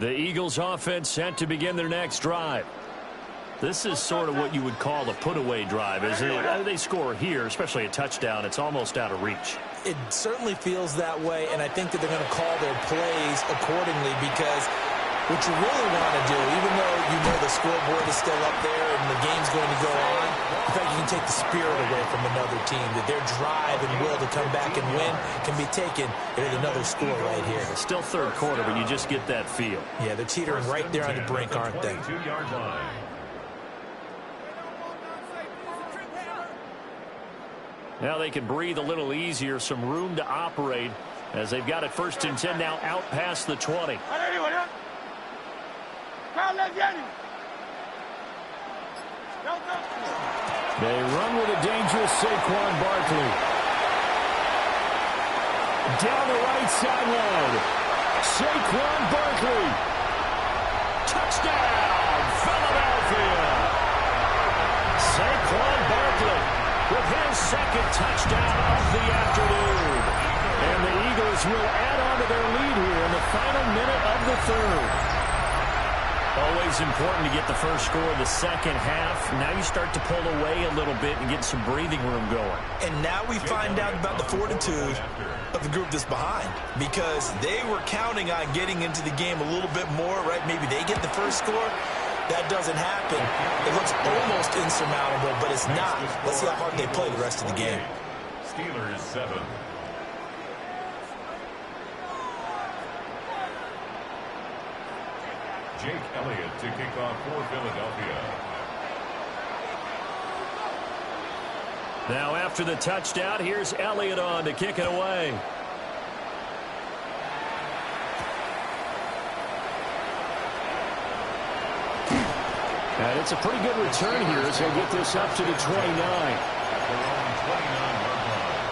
The Eagles offense set to begin their next drive. This is sort of what you would call a put-away drive, isn't it? They score here, especially a touchdown. It's almost out of reach. It certainly feels that way, and I think that they're going to call their plays accordingly because what you really want to do, even though you know the scoreboard is still up there and the game's going to go on, in fact, you can take the spirit away from another team, that their drive and will to come back and win can be taken at another score right here. It's still 3rd quarter, but you just get that feel. Yeah, they're teetering right there on the brink, aren't they? 22-yard line. Now they can breathe a little easier, some room to operate as they've got it 1st and 10 now out past the 20. They run with a dangerous Saquon Barkley. Down the right sideline. Saquon Barkley. Touchdown, Philadelphia. Saquon Barkley with his 2nd touchdown of the afternoon. And the Eagles will add on to their lead here in the final minute of the 3rd. Always important to get the first score of the 2nd half. Now you start to pull away a little bit and get some breathing room going. And now we find out about the fortitude of the group that's behind, because they were counting on getting into the game a little bit more, right? Maybe they get the first score. That doesn't happen. It looks almost insurmountable, but it's not. Let's see how hard they play the rest of the game. Steelers 7. Jake Elliott to kick off for Philadelphia. Now after the touchdown, here's Elliott on to kick it away. And it's a pretty good return here as they get this up to the 29. 29-yard line.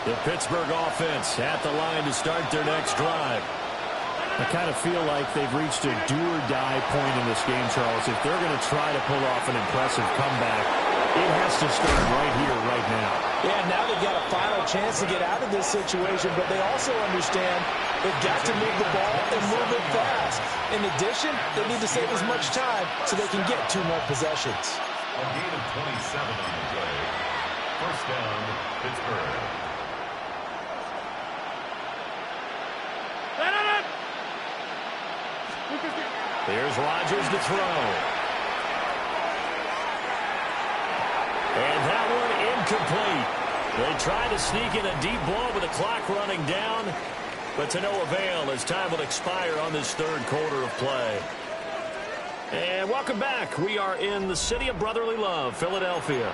The Pittsburgh offense at the line to start their next drive. I kind of feel like they've reached a do-or-die point in this game, Charles. If they're going to try to pull off an impressive comeback, it has to start right here, right now. Yeah, now they've got a final chance to get out of this situation, but they also understand they've got to move the ball and move it fast. In addition, they need to save as much time so they can get 2 more possessions. A gain of 27 on the play. First down, Pittsburgh. Here's Rodgers to throw. And that one incomplete. They try to sneak in a deep ball with the clock running down, but to no avail as time will expire on this third quarter of play. And welcome back. We are in the city of brotherly love, Philadelphia.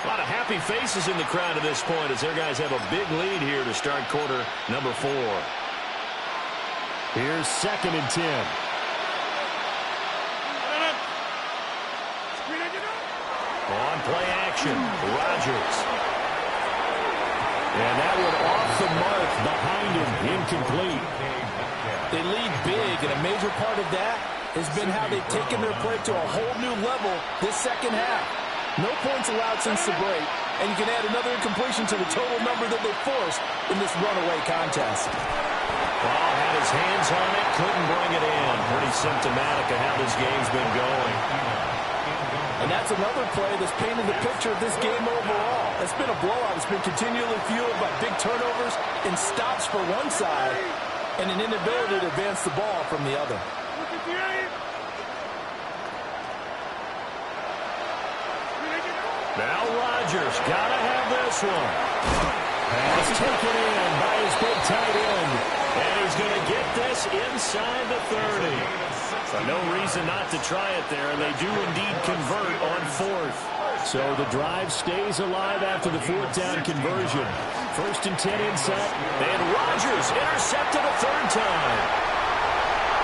A lot of happy faces in the crowd at this point as their guys have a big lead here to start quarter number 4. Here's 2nd and 10. On play action, Rodgers. And that one off the mark behind him, incomplete. They lead big, and a major part of that has been how they've taken their play to a whole new level this second half. No points allowed since the break, and you can add another incompletion to the total number that they forced in this runaway contest. Well, had his hands on it, couldn't bring it in. Pretty symptomatic of how this game's been going. And that's another play that's painted the picture of this game overall. It's been a blowout. It's been continually fueled by big turnovers and stops for one side and an inability to advance the ball from the other. Now Rodgers got to have this one. Pass taken in by his big tight end. And he's going to get this inside the 30. But no reason not to try it there, and they do indeed convert on 4th. So the drive stays alive after the 4th down conversion. 1st and 10 inside. And Rodgers intercepted a 3rd time.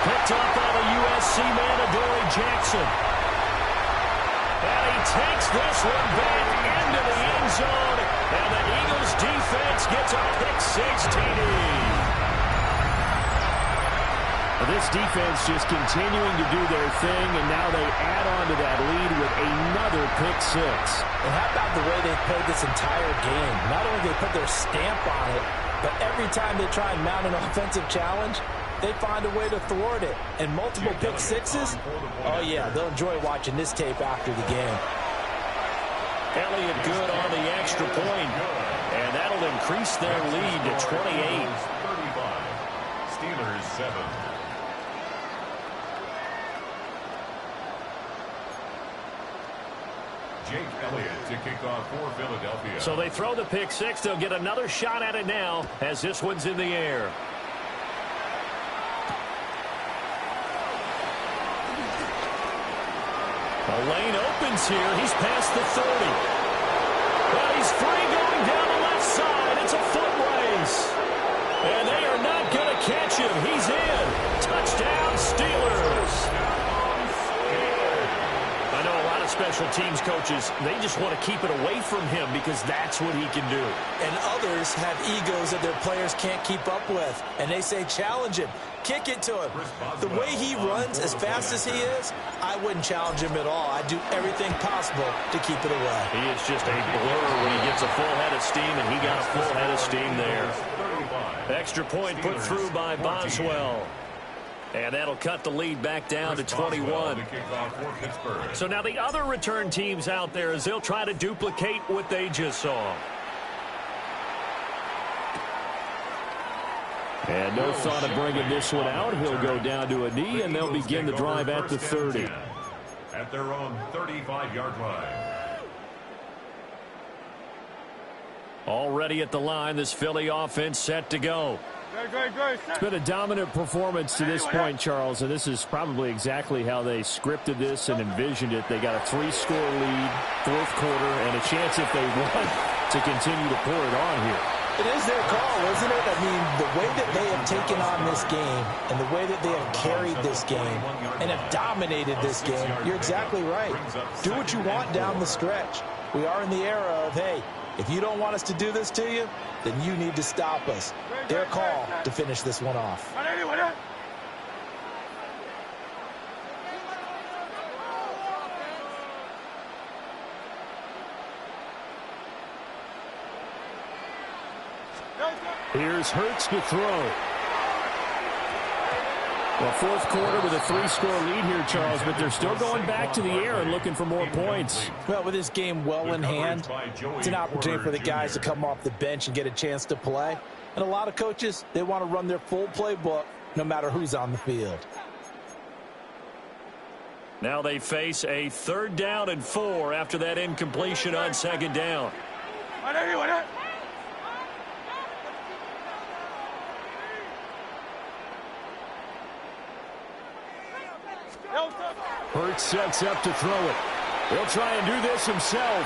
Picked up by the USC man, Adoree Jackson. And he takes this one back into the end zone. And the Eagles defense gets a pick-6 TD. This defense just continuing to do their thing, and now they add on to that lead with another pick-6. And how about the way they played this entire game? Not only do they put their stamp on it, but every time they try and mount an offensive challenge, they find a way to thwart it. And multiple pick-6s, oh yeah, they'll enjoy watching this tape after the game. Elliott good on the extra point, and that'll increase their lead to 28. 35. Steelers 7. Jake Elliott to kick off for Philadelphia. So they throw the pick-6. They'll get another shot at it now as this one's in the air. The lane opens here. He's past the 30. Well, he's free going down the left side. It's a foot race. And they are not going to catch him. He's in. Touchdown, Steelers. I know a lot of special teams coaches, they just want to keep it away from him because that's what he can do. And others have egos that their players can't keep up with. And they say, challenge him. Kick it to him. The way he runs as fast as he is, I wouldn't challenge him at all. I'd do everything possible to keep it away. He is just a blur when he gets a full head of steam, and he got a full head of steam there. Extra point put through by Boswell. And that'll cut the lead back down to 21. So now the other return teams out there as they'll try to duplicate what they just saw. And no thought of bringing this one out. He'll go down to a knee, and they'll begin the drive at the 30. At their own 35-yard line. Already at the line, this Philly offense set to go. It's been a dominant performance to this point, Charles, and this is probably exactly how they scripted this and envisioned it. They got a 3-score lead, 4th quarter, and a chance if they want to continue to pour it on here. It is their call, isn't it? I mean, the way that they have taken on this game and the way that they have carried this game and have dominated this game, you're exactly right. Do what you want down the stretch. We are in the era of, hey, if you don't want us to do this to you, then you need to stop us. Their call to finish this one off. Here's Hurts to throw. Well, fourth quarter with a 3-score lead here, Charles, but they're still going back to the air and looking for more points. Well, with this game well in hand, it's an opportunity for the guys to come off the bench and get a chance to play. And a lot of coaches, they want to run their full playbook no matter who's on the field. Now they face a 3rd down and 4 after that incompletion on 2nd down. Hurts sets up to throw it. He'll try and do this himself.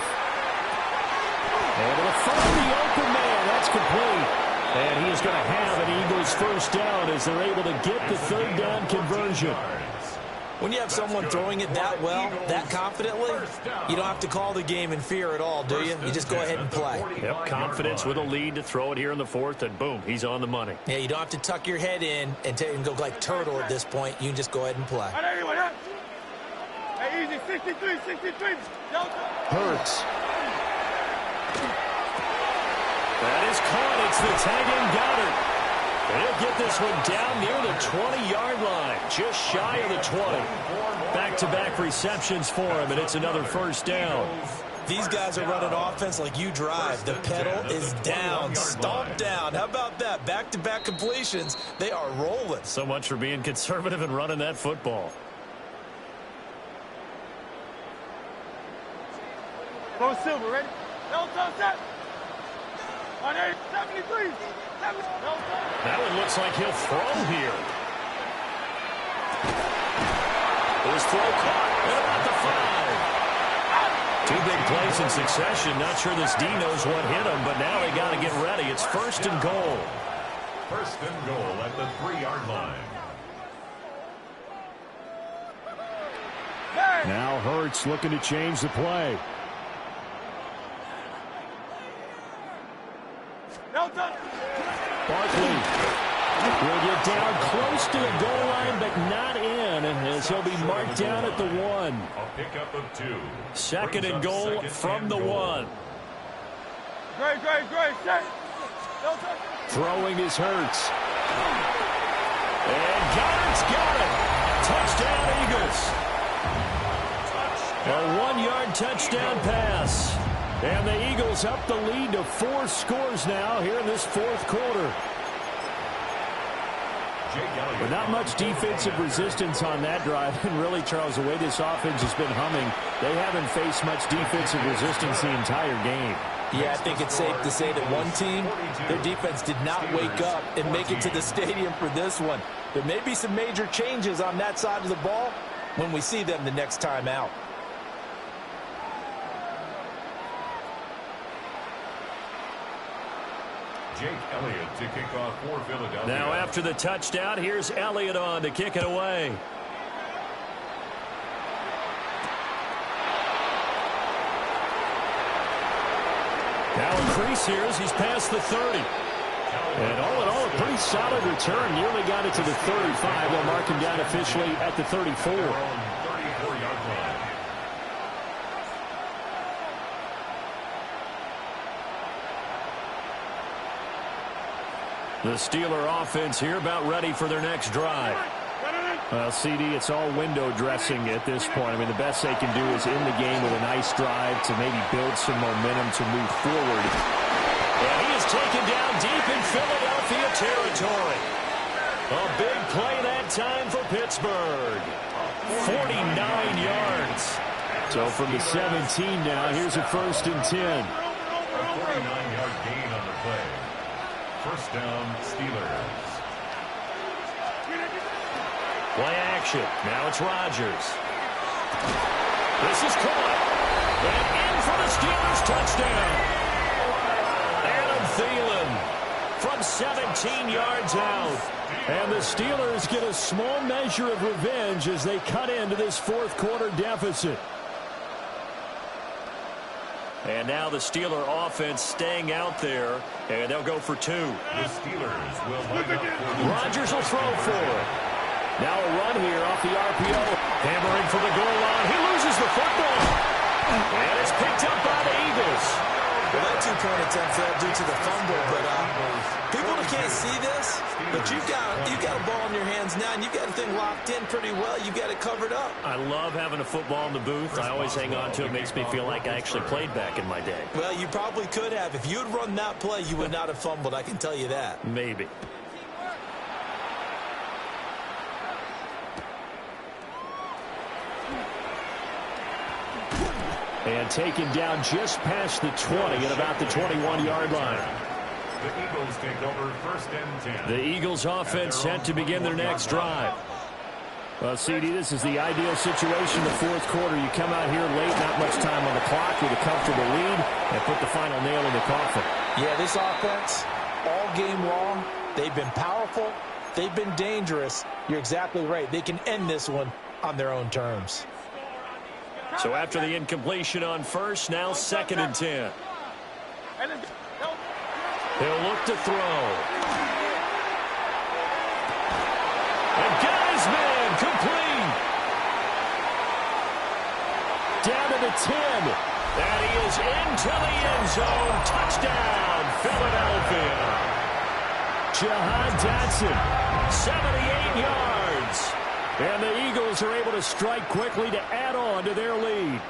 Able to find the open man. That's complete. And he is going to have an Eagles 1st down as they're able to get the 3rd down conversion. When you have someone throwing it that well, that confidently, you don't have to call the game in fear at all, do you? You just go ahead and play. Yep, confidence with a lead to throw it here in the 4th, and boom, he's on the money. Yeah, you don't have to tuck your head in and go like turtle at this point. You can just go ahead and play. Hey, easy, 63, 63. Hurts. That is caught. It's the tagging Goddard. He'll get this one down near the 20-yard line, just shy of the 20. Back-to-back receptions for him, and it's another 1st down. These guys are running offense like you drive. The pedal is down, stomp down. How about that? Back-to-back completions. They are rolling. So much for being conservative and running that football. Go Silver, ready? Delta set. 73. That one looks like he'll throw here. His throw caught at about the 5. 2 big plays in succession. Not sure this D knows what hit him, but now they got to get ready. It's 1st and goal. 1st and goal at the 3-yard line. Now Hurts looking to change the play. Barkley will get down close to the goal line, but not in, as he'll be marked down at the 1. A pickup of 2. 2nd and goal from the 1. Great. Throwing is Hurts. And Goddard's got it. Touchdown, Eagles. A 1-yard touchdown pass. And the Eagles up the lead to 4 scores now here in this 4th quarter. But not much defensive resistance on that drive. And really, Charles, the way this offense has been humming, they haven't faced much defensive resistance the entire game. Yeah, I think it's safe to say that one team, their defense did not wake up and make it to the stadium for this one. There may be some major changes on that side of the ball when we see them the next time out. Jake Elliott to kick off for Philadelphia. Now after the touchdown, here's Elliott on to kick it away. Now increase here as he's past the 30. And all in all, a pretty solid return. Nearly got it to the 35. They'll mark him down officially at the 34. 34-yard line. The Steeler offense here about ready for their next drive. Well, CD, it's all window dressing at this point. I mean, the best they can do is end the game with a nice drive to maybe build some momentum to move forward. And he is taken down deep in Philadelphia territory. A big play that time for Pittsburgh. 49 yards. So from the 17 now, here's a 1st and 10. A 49-yard gain on the play. 1st down, Steelers. Play action. Now it's Rodgers. This is caught. And in for the Steelers touchdown. Adam Thielen from 17 yards out. And the Steelers get a small measure of revenge as they cut into this 4th quarter deficit. And now the Steeler offense staying out there, and they'll go for 2. The Steelers will line up for Rodgers will throw for it. Now a run here off the RPO. Hammering for the goal line. He loses the football. And it's picked up by the Eagles. Well, that two-point attempt failed due to the fumble, but people that can't see this, but you've got a ball in your hands now, and you've got the thing locked in pretty well. You've got it covered up. I love having a football in the booth. I always hang on to it. Makes me feel like I actually played back in my day. Well, you probably could have. If you had run that play, you would not have fumbled. I can tell you that. Maybe. And taken down just past the 20 at about the 21-yard line. The Eagles take over first and 10. The Eagles offense set to begin their next drive. Well, CD, this is the ideal situation. The fourth quarter, you come out here late, not much time on the clock with a comfortable lead, and put the final nail in the coffin. Yeah, this offense, all game long, they've been powerful, they've been dangerous. You're exactly right. They can end this one on their own terms. So after the incompletion on first, now 2nd and 10. He'll look to throw. And got his man complete. Down to the 10. And he is into the end zone. Touchdown, Philadelphia. Jahan Dotson, 78 yards. And the Eagles are able to strike quickly to add on to their lead.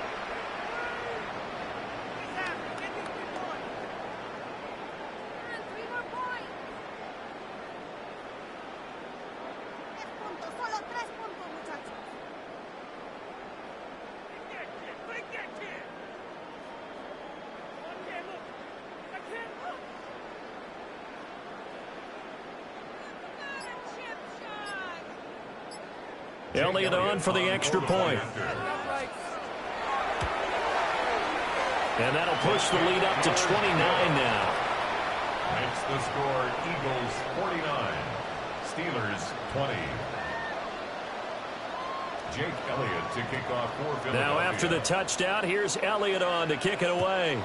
Elliott on for the extra point. And that'll push the lead up to 29 now. Makes the score Eagles 49, Steelers 20. Jake Elliott to kick off for Philadelphia. Now after the touchdown, here's Elliott on to kick it away.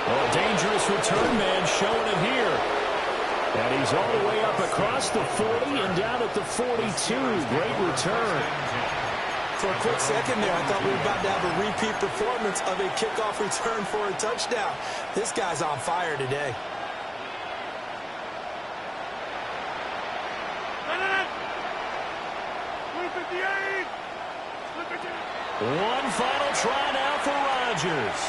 Oh, dangerous return man showing it here. And he's all the way up across the 40 and down at the 42. Great return. For a quick second there, I thought we were about to have a repeat performance of a kickoff return for a touchdown. This guy's on fire today. One final try now for Rodgers.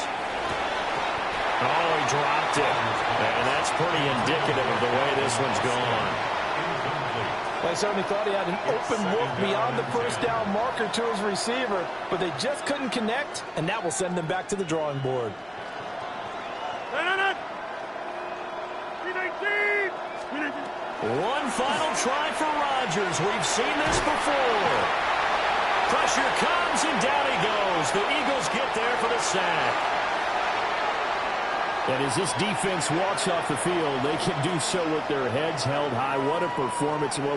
Oh, he dropped it. And that's pretty indicative of the way this one's gone. I certainly thought he had an open look beyond the first down marker to his receiver, but they just couldn't connect, and that will send them back to the drawing board. One final try for Rodgers. We've seen this before. Pressure comes, and down he goes. The Eagles get there for the sack. And as this defense walks off the field, they can do so with their heads held high. What a performance.